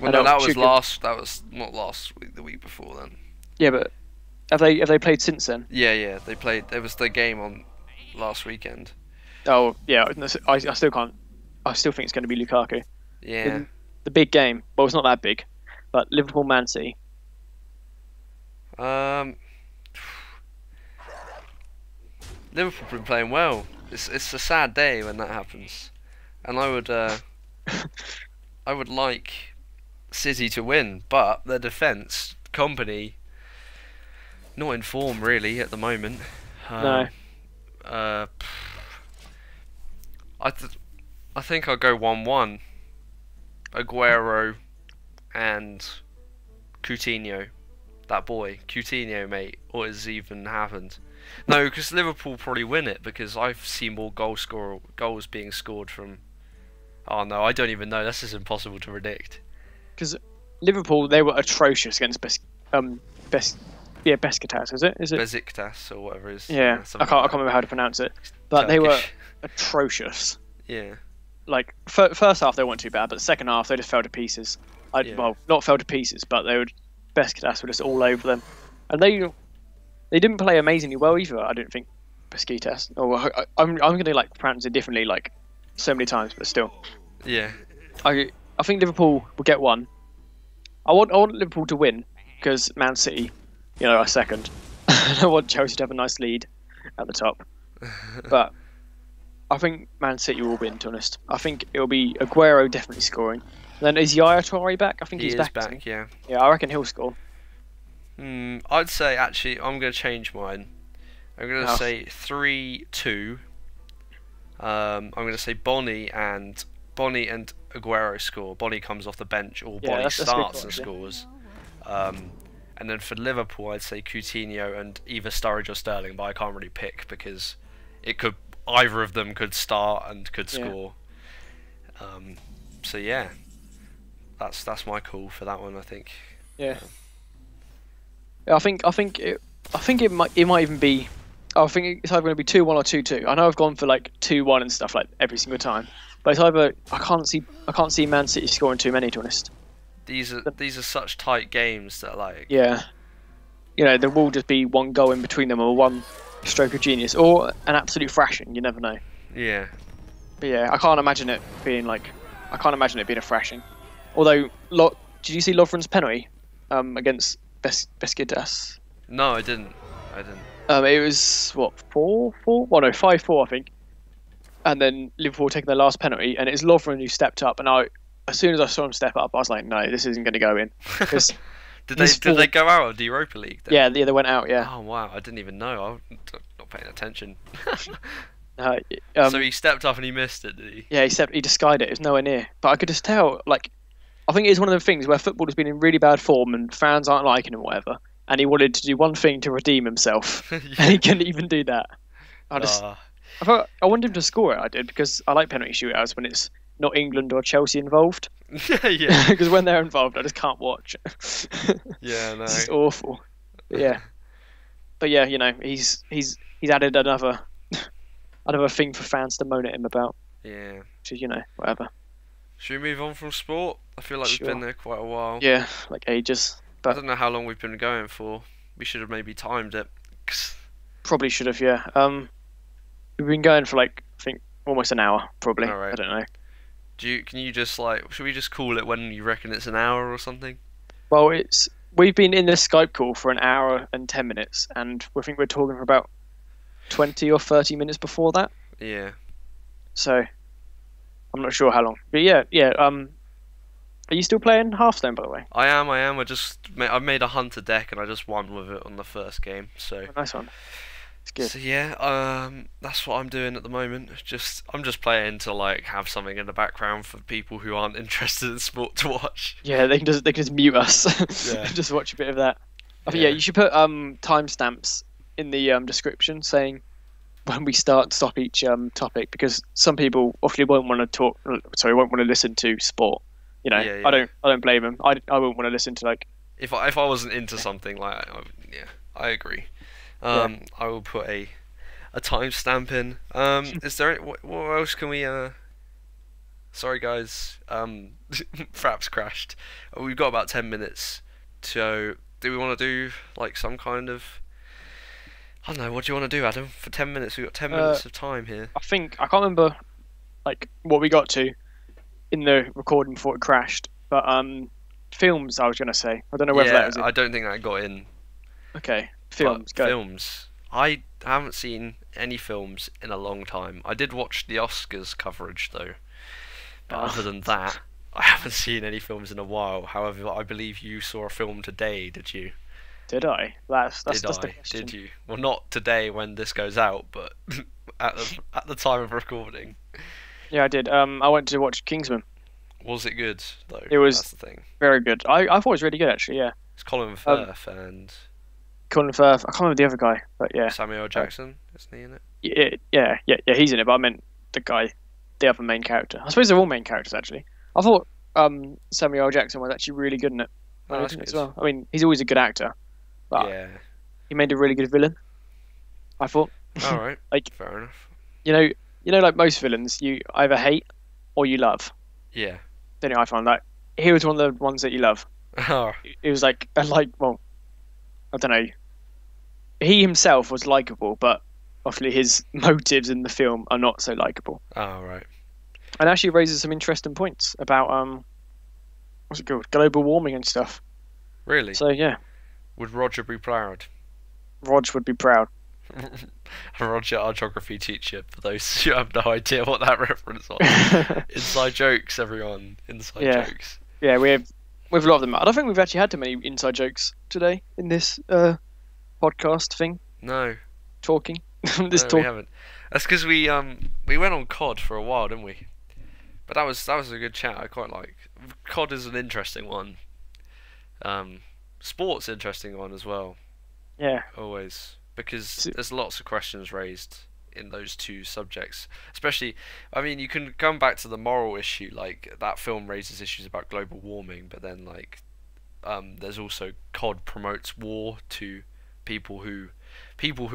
Well, no, that was last. That was not last week. The week before then. Yeah, but have they played since then? Yeah. They played. There was the game on last weekend. Oh yeah, I still can't. I still think it's going to be Lukaku. Yeah. The big game. Well, it's not that big, but Liverpool Man City. Liverpool have been playing well. It's a sad day when that happens, and I would like City to win, but their defence, Company, not in form really at the moment. No. I think I'll go 1-1. Aguero and Coutinho. That boy, Coutinho, mate. What has even happened? No, because Liverpool probably win it because I've seen more goals being scored from. Oh no, I don't even know. This is impossible to predict. Because Liverpool, they were atrocious against Besiktas, is it? Besiktas or whatever it is. Yeah, I can't remember how to pronounce it. But Turkish. They were atrocious. Yeah. Like first half they weren't too bad, but the second half they just fell to pieces. Well, not fell to pieces, but Besiktas were just all over them, and they didn't play amazingly well either. I don't think Besiktas. I'm going to like pronounce it differently, like so many times, but still. Yeah. I think Liverpool will get one. I want Liverpool to win because Man City, are second. I want Chelsea to have a nice lead at the top, but I think Man City will win. To be honest, I think it'll be Aguero definitely scoring. And then is Yaya Toure back? I think he's back. Yeah. Yeah, I reckon he'll score. I'd say actually I'm going to change mine. I'm going to say 3-2. I'm going to say Bonnie and Aguero score. Bonnie comes off the bench, or Bonnie starts and scores. And then for Liverpool, I'd say Coutinho and either Sturridge or Sterling, but I can't really pick because either of them could start and could score. So yeah, that's my call for that one. I think. Yeah. I think it might even be. I think it's either going to be 2-1 or 2-2. I know I've gone for like 2-1 and stuff like every single time, but it's either I can't see Man City scoring too many, to be honest. These are such tight games that like. Yeah. There will just be one goal in between them, or one stroke of genius, or an absolute thrashing. You never know. Yeah. But yeah, I can't imagine it being a thrashing. Although, did you see Lovren's penalty against Besiktas? No, I didn't. It was what 4-4? Well, no, 5-4, I think. And then Liverpool taking their last penalty, and it's Lovren who stepped up. And as soon as I saw him step up, I was like, no, this isn't going to go in. Did they go out of the Europa League then? Yeah, they went out. Yeah. Oh wow, I didn't even know. I'm not paying attention. So he stepped up and he missed it, did he? Yeah, he just skied it. It was nowhere near. But I could just tell, like, I think it's one of the things where football has been in really bad form and fans aren't liking him, whatever. And he wanted to do one thing to redeem himself, and he couldn't even do that. I wanted him to score it. I did, because I like penalty shootouts when it's not England or Chelsea involved. Yeah. Because when they're involved, I just can't watch. Yeah, no. It's awful. But yeah, he's added another thing for fans to moan at him about. Yeah. Which is, whatever. Should we move on from sport? I feel like we've been there quite a while. Yeah, like ages. But I don't know how long we've been going for. We should have maybe timed it. Probably should have, yeah. We've been going for like, I think, almost an hour, probably. All right. I don't know. Can you just should we just call it when you reckon it's an hour or something? Well, we've been in this Skype call for an hour and 10 minutes, and we think we're talking for about 20 or 30 minutes before that. Yeah. So, I'm not sure how long. But yeah. Are you still playing Hearthstone, by the way? I am. I've made a hunter deck and I just won with it on the first game. So nice one. It's good. So yeah, that's what I'm doing at the moment. I'm just playing to like have something in the background for people who aren't interested in sport to watch. Yeah, they can just mute us. Yeah. Just watch a bit of that. I think, yeah, you should put timestamps in the description saying when we stop each topic, because some people obviously won't want to talk. Sorry, won't want to listen to sport. You know, Yeah, yeah. I don't blame them. I wouldn't want to listen to like. If I wasn't into something, like, yeah, I agree. Yeah. I will put a timestamp in. Is there what else can we? Sorry guys. Fraps crashed. We've got about 10 minutes. So do we want to do like some kind of? I don't know. What do you want to do, Adam? For 10 minutes, we've got 10 minutes of time here. I think I can't remember like what we got to in the recording before it crashed, but films. I was gonna say. I don't know whether that was it. I don't think that got in. Okay, films. But Go. films. I haven't seen any films in a long time. I did watch the Oscars coverage though. But other than that, I haven't seen any films in a while. However, I believe you saw a film today, did you? Did I? That's the question. Did you? Well, not today when this goes out, but at the time of recording. Yeah, I did. I went to watch Kingsman. Was it good though? It was That's the thing. very good. I thought it was really good actually. Yeah. It's Colin Firth and Colin Firth. I can't remember the other guy, but yeah. Samuel L. Jackson. Isn't he in it? Yeah. He's in it, but I meant the guy, the other main character. I suppose they're all main characters actually. I thought Samuel L. Jackson was actually really good in it. Oh, that's as good. well. I mean, he's always a good actor, but Yeah. he made a really good villain. I thought. All right. Like, fair enough. you know, like most villains, you either hate or you love. Yeah. Then I found that he was one of the ones that you love. Oh. It was like well, I don't know. He himself was likable, but obviously his motives in the film are not so likable. Oh, right. And actually raises some interesting points about what's it called, global warming and stuff. Really? So yeah, Would Roger be proud? Rog would be proud. Roger, our geography teacher, for those who have no idea what that reference was. Inside jokes, everyone. Inside jokes. Yeah, we have a lot of them. I don't think we've actually had too many inside jokes today in this podcast thing. No. Talking. We haven't. That's because we went on COD for a while, didn't we? But that was a good chat. I quite like. COD is an interesting one. Sport's an interesting one as well. Yeah. Always. Because there's lots of questions raised in those two subjects. Especially, I mean, you can come back to the moral issue, like, that film raises issues about global warming, but then, like, there's also COD promotes war to people who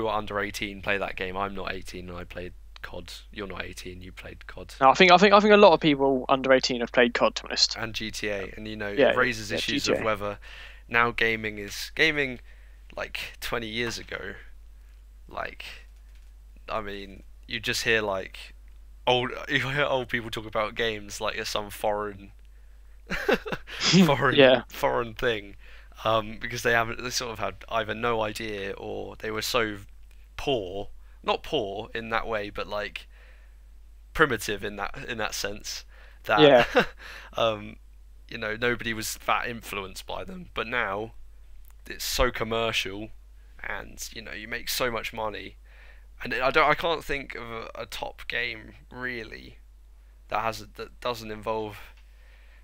are under 18 play that game. I'm not 18 and I played COD. You're not 18, you played COD. No, I think a lot of people under 18 have played COD, to be honest. And GTA, and Yeah, it raises issues GTA. of whether now gaming like 20 years ago. Like, I mean, you just hear like old people talk about games like it's some foreign foreign thing, because they sort of had either no idea or they were so poor, not poor in that way, but like primitive in that sense that nobody was that influenced by them. But now it's so commercial, and you make so much money, and I can't think of a top game really that doesn't involve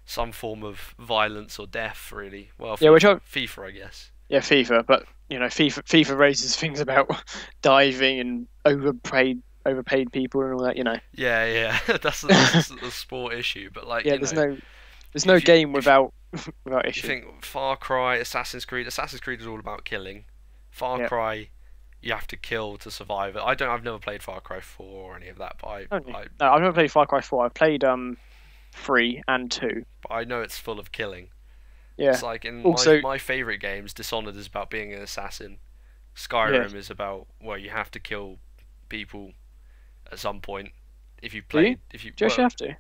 some form of violence or death really. Well, FIFA, I guess. Yeah, FIFA, but FIFA raises things about diving and overpaid people and all that. Yeah, that's the sport issue, but like there's no game without issue. You think Far Cry, Assassin's Creed is all about killing. Far Cry, you have to kill to survive it. I've never played Far Cry 4 or any of that, but no, I've never played Far Cry 4. I've played 3 and 2. But I know it's full of killing. Yeah. It's like in my favourite games, Dishonored is about being an assassin. Skyrim is about, well, you have to kill people at some point. If you play, do you actually have to?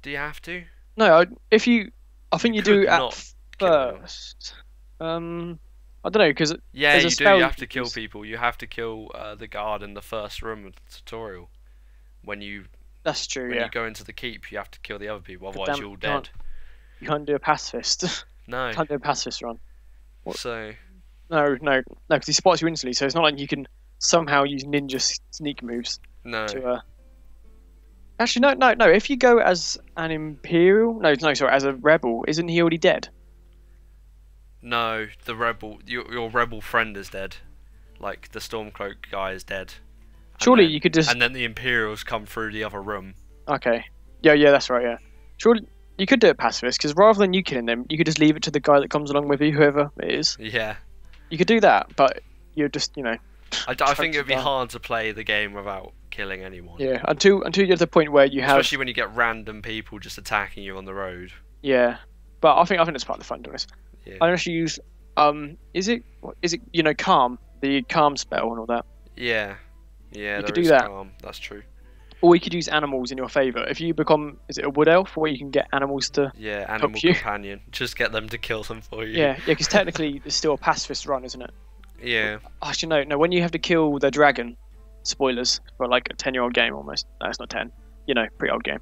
Do you have to? No, I think you do at first. I don't know, because you do. You have to kill people. You have to kill the guard in the first room of the tutorial. That's true. When you go into the keep, you have to kill the other people. Otherwise, you're all dead. You can't do a pacifist. No. You can't do a pacifist run. What? So. No, because he spots you instantly. So it's not like you can somehow use ninja sneak moves. No. Actually, no. If you go as an Imperial, as a rebel, isn't he already dead? No, the rebel, your rebel friend is dead. Like the Stormcloak guy is dead. Surely you could just. And then the Imperials come through the other room. Okay. Yeah, that's right. Yeah. Surely you could do it pacifist, because rather than you killing them, you could just leave it to the guy that comes along with you, whoever it is. Yeah. You could do that, but you're just, I think it would be hard to play the game without killing anyone. Yeah, until you're at the point where you have. Especially when you get random people just attacking you on the road. Yeah, but I think that's part of the fun, to be honest. Yeah. I actually use is it calm, the calm spell and all that. Yeah. Yeah, you there could do is that. calm. That's true. Or you could use animals in your favour. If you become, is it a wood elf, where you can get animals to animal help you? companion. Just get them to kill them for you. Yeah, because technically it's still a pacifist run, isn't it? Yeah. Actually, no. When you have to kill the dragon, spoilers for like a 10-year-old game almost. No, it's not 10. Pretty old game.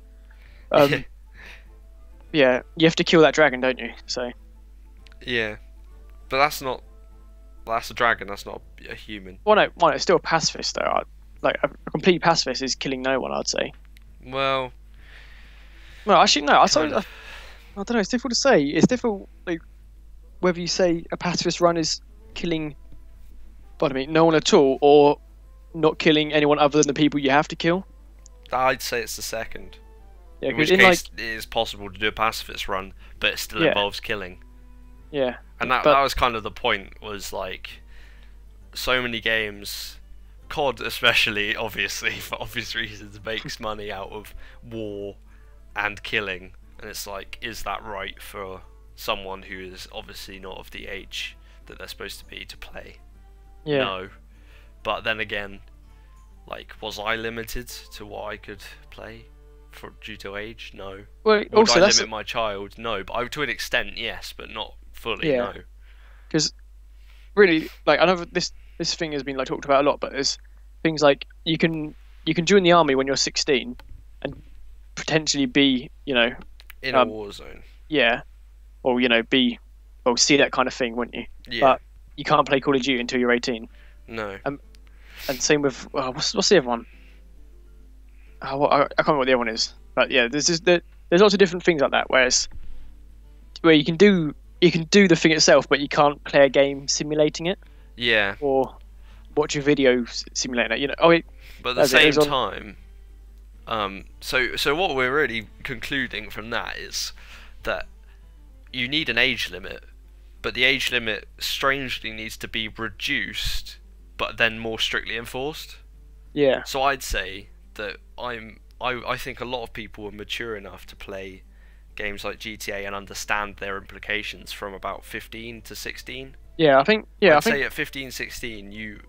Yeah, you have to kill that dragon, don't you? So. Yeah, but that's a dragon. That's not a human. Well, no, it's still a pacifist though. Like a complete pacifist is killing no one, I'd say. Well, actually, no. I don't know. It's difficult to say. It's difficult, like, whether you say a pacifist run is killing, no one at all, or not killing anyone other than the people you have to kill. I'd say it's the second. Yeah, in which case it is possible to do a pacifist run, but it still involves killing. Yeah. And that was kind of the point. Was like, so many games. COD especially, obviously, for obvious reasons, makes money out of war and killing. And it's like, is that right for someone who is obviously not of the age that they're supposed to be to play? Yeah. No. But then again, like, was I limited to what I could play due to age? No. Well, Would I limit my child? No. But to an extent, yes, but not fully, no. Because, really, like, I know this thing has been talked about a lot, but there's things like you can join the army when you're 16 and potentially be in a war zone. Yeah, or see that kind of thing, wouldn't you? Yeah. But you can't play Call of Duty until you're 18. No. And same with what's the other one? I can't remember what the other one is, but yeah, there's lots of different things like that. Where you can do the thing itself, but you can't play a game simulating it. Yeah. Or watch a video simulating it. But at the same time, so what we're really concluding from that is that you need an age limit, but the age limit strangely needs to be reduced, but then more strictly enforced. Yeah. So I'd say that I think a lot of people are mature enough to play games like GTA and understand their implications from about 15 to 16. Yeah, I think. I'd say at 15, 16,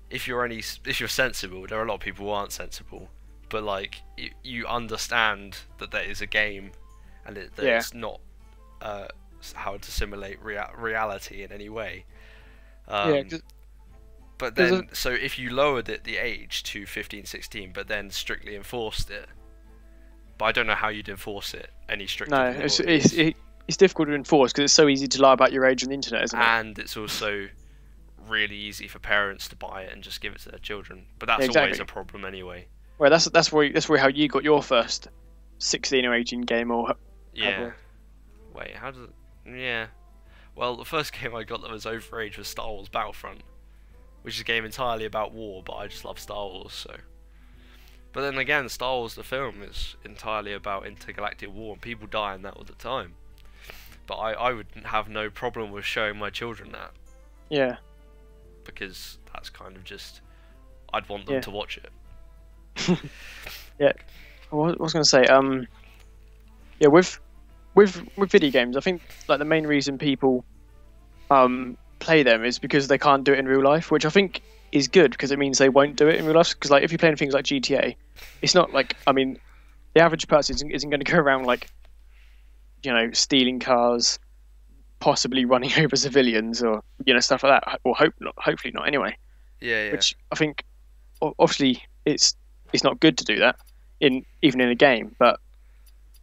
if you're sensible, there are a lot of people who aren't sensible, but like you understand that there is a game, and that it's not how to simulate reality in any way. But then, so if you lowered the age to 15, 16, but then strictly enforced it, but I don't know how you'd enforce it any stricter. No, it's difficult to enforce because it's so easy to lie about your age on the internet, isn't it? And it's also really easy for parents to buy it and just give it to their children. But that's always a problem anyway. Well, that's where how you got your first 16 or 18 game, or yeah. Wait, how does it? Yeah. Well, the first game I got that was overage was Star Wars Battlefront, which is a game entirely about war, but I just love Star Wars, so. But then again, Star Wars the film is entirely about intergalactic war, and people die in that all the time. But I would have no problem with showing my children that. Yeah. Because that's kind of just, I'd want them to watch it. Yeah. What was I going to say? Yeah, with video games, I think like the main reason people play them is because they can't do it in real life, which I think is good because it means they won't do it in real life. Because like if you're playing things like GTA, it's not like, I mean, the average person isn't going to go around like, stealing cars, possibly running over civilians, or stuff like that. Or hopefully not anyway. Yeah. Which I think obviously it's not good to do that even in a game, but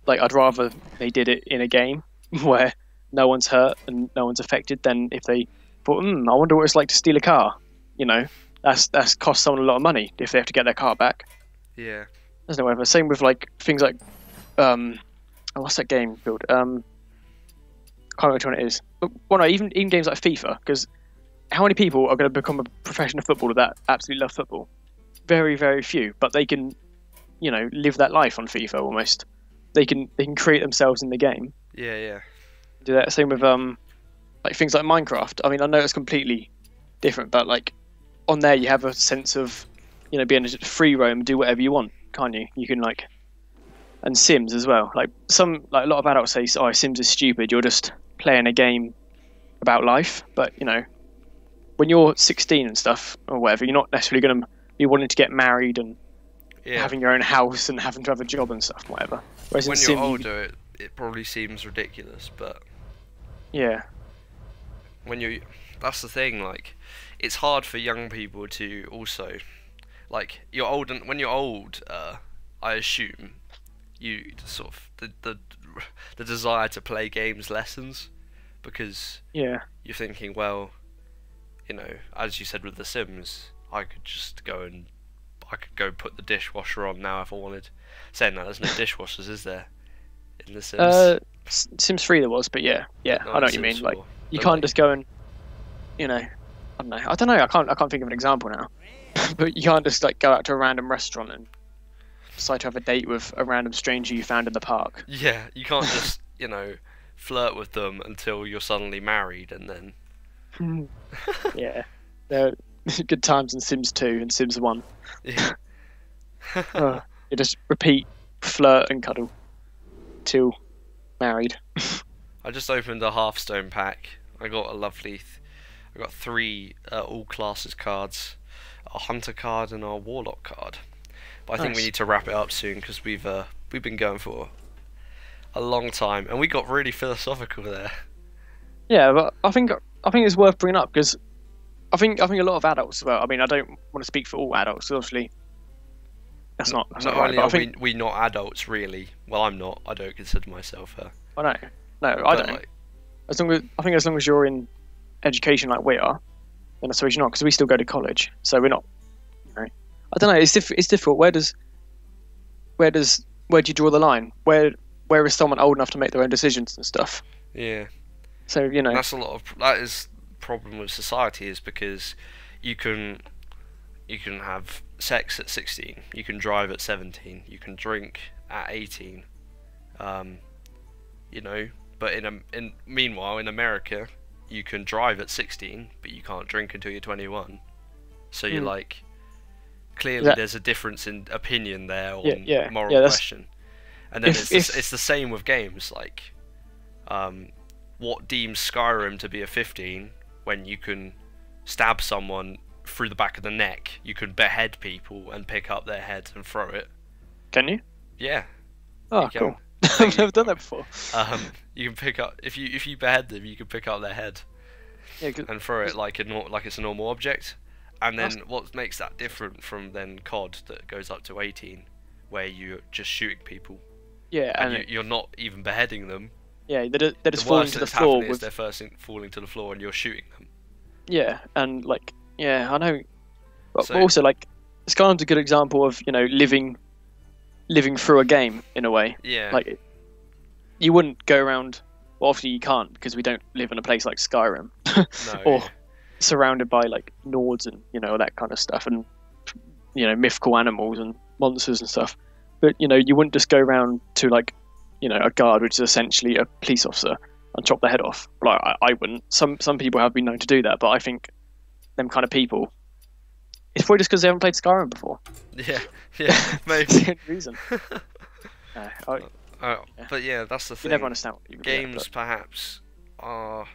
like I'd rather they did it in a game where no one's hurt and no one's affected than if they thought, I wonder what it's like to steal a car. That's cost someone a lot of money if they have to get their car back. Yeah. There's no way. Same with like things like what's that game called? Can't remember which one it is. well, no, even games like FIFA, because how many people are going to become a professional footballer that absolutely love football? Very, very few. But they can, live that life on FIFA almost. They can create themselves in the game. Yeah, yeah. Do that same with like things like Minecraft. I mean, I know it's completely different, but like on there you have a sense of being able to free roam, do whatever you want, can't you? You can and Sims as well. Like a lot of adults say, "Oh, Sims is stupid. You're just playing a game about life." But when you're 16 and stuff or whatever, you're not necessarily going to be wanting to get married and having your own house and having to have a job and stuff, whatever. Whereas when in you're Sim, older, it probably seems ridiculous, but yeah, that's the thing. Like, it's hard for young people to also, like, you're old, and when you're old, I assume you sort of the desire to play games lessens, because you're thinking, well, as you said with The Sims, I could go put the dishwasher on now if I wanted. Saying that, there's no dishwashers, is there, in The Sims? Sims 3 there was, but yeah, I know what you mean. Like, you can't just go and, I don't know. I can't think of an example now. But you can't just go out to a random restaurant and decide to have a date with a random stranger you found in the park. Yeah, you can't just flirt with them until you're suddenly married and then. Yeah, there are good times in Sims 2 and Sims 1. Yeah. You just repeat, flirt and cuddle till married. I just opened a Hearthstone pack. I got I got 3 all classes cards, a hunter card and a warlock card. But I think we need to wrap it up soon because we've been going for a long time and we got really philosophical there. Yeah, but I think it's worth bringing up because I think a lot of adults. Well, I mean, I don't want to speak for all adults. Obviously, that's not right. Only are we not adults, really. Well, I'm not. I don't consider myself a. Well, no, I don't. As long as you're in education like we are, then I suppose you're not, because we still go to college, so we're not. I don't know. It's difficult. Where do you draw the line? Where is someone old enough to make their own decisions and stuff? Yeah. So that is problem with society, is because you can have sex at 16, you can drive at 17, you can drink at 18, but meanwhile in America you can drive at 16 but you can't drink until you're 21, so you're like, clearly there's a difference in opinion there on moral question. And then it's the same with games, like what deems Skyrim to be a 15 when you can stab someone through the back of the neck, you can behead people and pick up their head and throw it. Can you? Yeah. Oh, cool. I've never done that before. You can pick up, if you behead them, you can pick up their head and throw it like it's a normal object. And then what makes that different from then COD that goes up to 18, where you're just shooting people? Yeah, and you're not even beheading them. Yeah, they're just falling to the floor. They're first falling to the floor and you're shooting them. Yeah, and I know. But also, Skyrim's a good example of living through a game in a way. Yeah. Like, you wouldn't go around. Well, obviously you can't, because we don't live in a place like Skyrim, or surrounded by Nords and all that kind of stuff, and mythical animals and monsters and stuff. But you wouldn't just go around to a guard, which is essentially a police officer, and chop their head off. Like, I wouldn't. Some people have been known to do that, but I think them kind of people, it's probably just because they haven't played Skyrim before. Yeah, maybe. That's the only reason. But yeah, that's the thing. You never understand what you games perhaps are,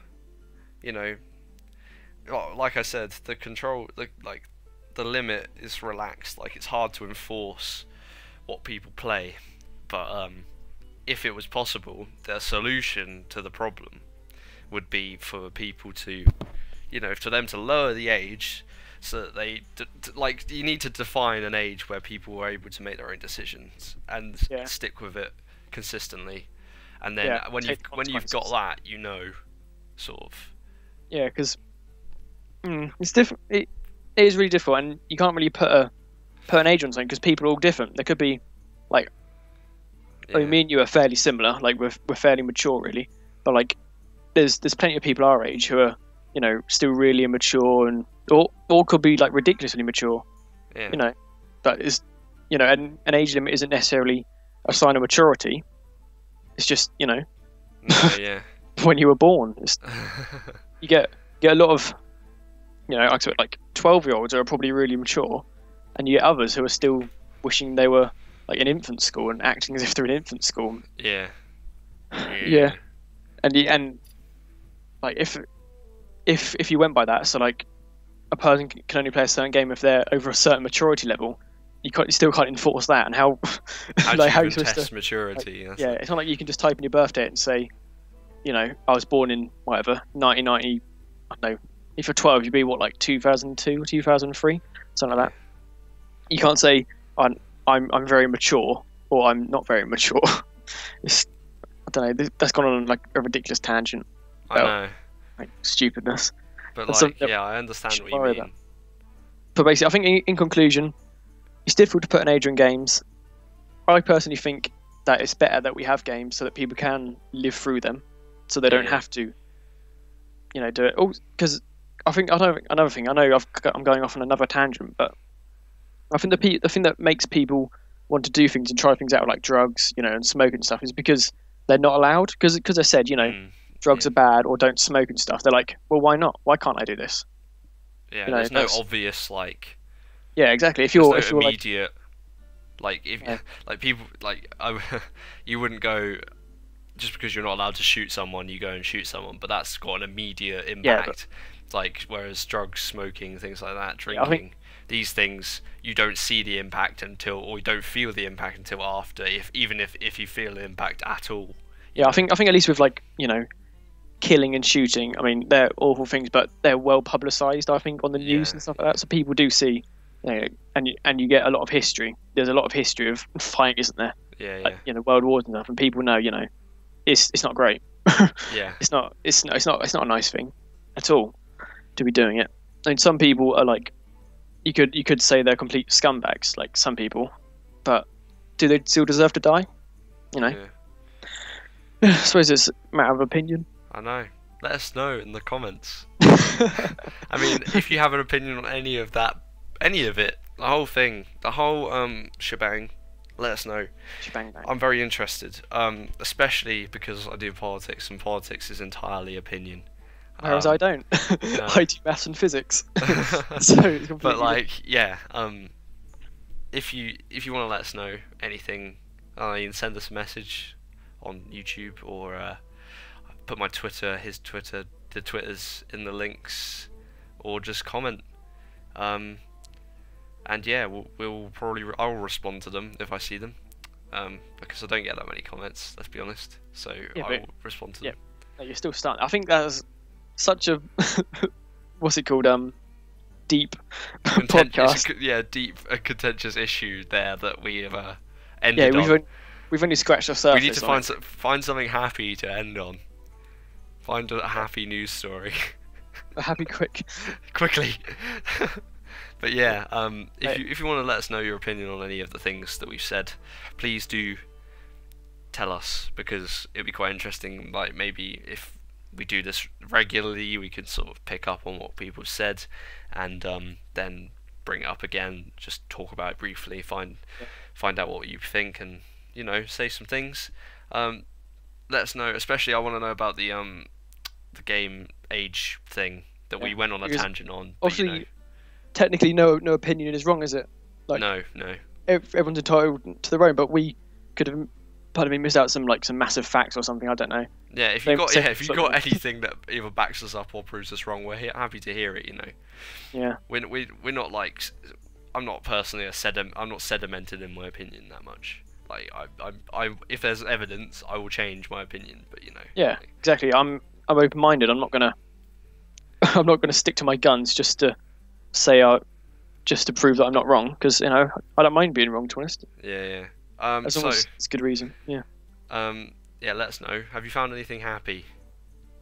like I said, the limit is relaxed. Like, it's hard to enforce what people play, but if it was possible, the solution to the problem would be for people to, for them to lower the age, so that they you need to define an age where people are able to make their own decisions and stick with it consistently, and then when you've got that, sort of. Yeah, because it's different. It is really difficult, and you can't really put an age on something because people are all different. There could be I mean, me and you are fairly similar. Like, we're fairly mature, really, but there's plenty of people our age who are, you know, still really immature and or could be like ridiculously mature. Yeah. You know, but is, you know, an age limit isn't necessarily a sign of maturity. It's just, you know, No, yeah. when you were born, you get a lot of, you know, like 12-year-olds are probably really mature, and you get others who are still wishing they were like in infant school and acting as if they're in infant school. Yeah. Yeah. And like if you went by that, so like a person can only play a certain game if they're over a certain maturity level. You still can't enforce that, and how How how do you you supposed test to, maturity? like, yeah, it's not like you can just type in your birthday and say, you know, I was born in whatever 1990. I don't know. If you're 12, you'd be what, like 2002 or 2003, something like that. You can't say I'm very mature or I'm not very mature. It's, I don't know. That's gone on like a ridiculous tangent. I know. Like stupidness. But And like, so- yeah, I understand what you worry mean. about. But basically, I think in conclusion, it's difficult to put an age on games. I personally think that it's better that we have games so that people can live through them, so they don't Yeah. have to, you know, do it. Oh, because I think another thing. I know I'm going off on another tangent, but I think the thing that makes people want to do things and try things out, like drugs, you know, and smoke and stuff, is because they're not allowed. Because they said, you know, drugs yeah. are bad or don't smoke and stuff. They're like, well, why not? Why can't I do this? Yeah, You know, there's no that's- obvious like. Yeah, exactly. If There's you're no if you're like, immediate, like if Yeah. like people like you wouldn't go just because you're not allowed to shoot someone, you go and shoot someone, but that's got an immediate impact. Like whereas drugs, smoking, things like that, drinking, I think- these things you don't see the impact until, or you don't feel the impact until after, even if you feel the impact at all. yeah, I think at least with like, you know, killing and shooting, I mean, they're awful things, but they're well publicized, I think, on the news Yeah. and stuff like that. So people do see, you know, and you get a lot of history. There's a lot of history of fighting, isn't there? Yeah, yeah, Like, you know, world wars and stuff, and people know, you know, it's not great. yeah. It's not a nice thing at all to be doing it. I mean, some people are like, you could say they're complete scumbags, like some people, but do they still deserve to die? You know, Yeah. I suppose it's a matter of opinion. I know. Let us know in the comments. I mean, if you have an opinion on any of it, the whole thing, the whole shebang, let us know. Bang, bang. I'm very interested, especially because I do politics, and politics is entirely opinion. Whereas I don't. no. I do maths and physics. So it's completely But like, yeah, if you want to let us know anything, you can send us a message on YouTube, or put my Twitter, his Twitter, the Twitters in the links, or just comment. And yeah, we'll probably I'll respond to them if I see them, because I don't get that many comments. Let's be honest. So Yeah, I but- will respond to yeah. them. No, you're still starting. I think that's such a what's it called? Deep podcast. Yeah, deep contentious issue there that we have Yeah, ended on. we've only scratched the surface. We need to on find something happy to end on. Find a happy news story a happy quick. quickly. But yeah, Hey. if you want to let us know your opinion on any of the things that we've said, please do tell us, because it'd be quite interesting. Like maybe if we do this regularly, we could sort of pick up on what people said, and then bring it up again. Just talk about it briefly, find out what you think, and you know, say some things. Let us know. Especially, I want to know about the game age thing that we Yeah, went on a because tangent on. But, you Obviously, technically, no opinion is wrong, is it? know, like- no. Everyone's entitled to their own, but we could have, pardon me, missed out some massive facts or something. I don't know. Yeah, if They you got said if you something. got anything that either backs us up or proves us wrong, we're happy to hear it. You know, Yeah. we're not like, I'm not personally I'm not sedimented in my opinion that much. Like I if there's evidence, I will change my opinion. But you know. Yeah, exactly. I'm open-minded. I'm not gonna stick to my guns just to say just to prove that I'm not wrong, because you know I don't mind being wrong, to be honest. Yeah. As long as it's good reason. Yeah. Yeah, let us know. Have you found anything happy?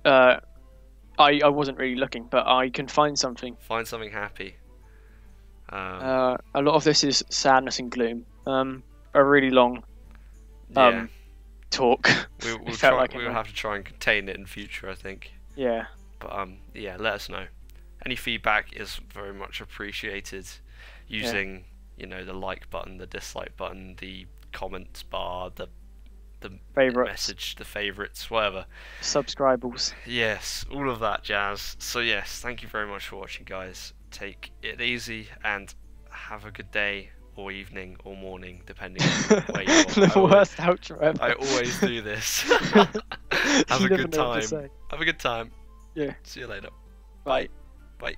I wasn't really looking, but I can find something. Find something happy. A lot of this is sadness and gloom. A really long Yeah. talk. we'll felt try. like it, We'll man. have to try and contain it in future, I think. Yeah. But yeah, let us know. Any feedback is very much appreciated. Using the like button, the dislike button, the comments bar, the Favorites. message, the favorites, whatever. Subscribers. Yes, all of that jazz. So yes, thank you very much for watching, guys. Take it easy and have a good day or evening or morning, depending on where you are. The worst outro ever. I always do this. Have You a never good know what to time. say. Have a good time. Yeah. See you later. Bye. Bye.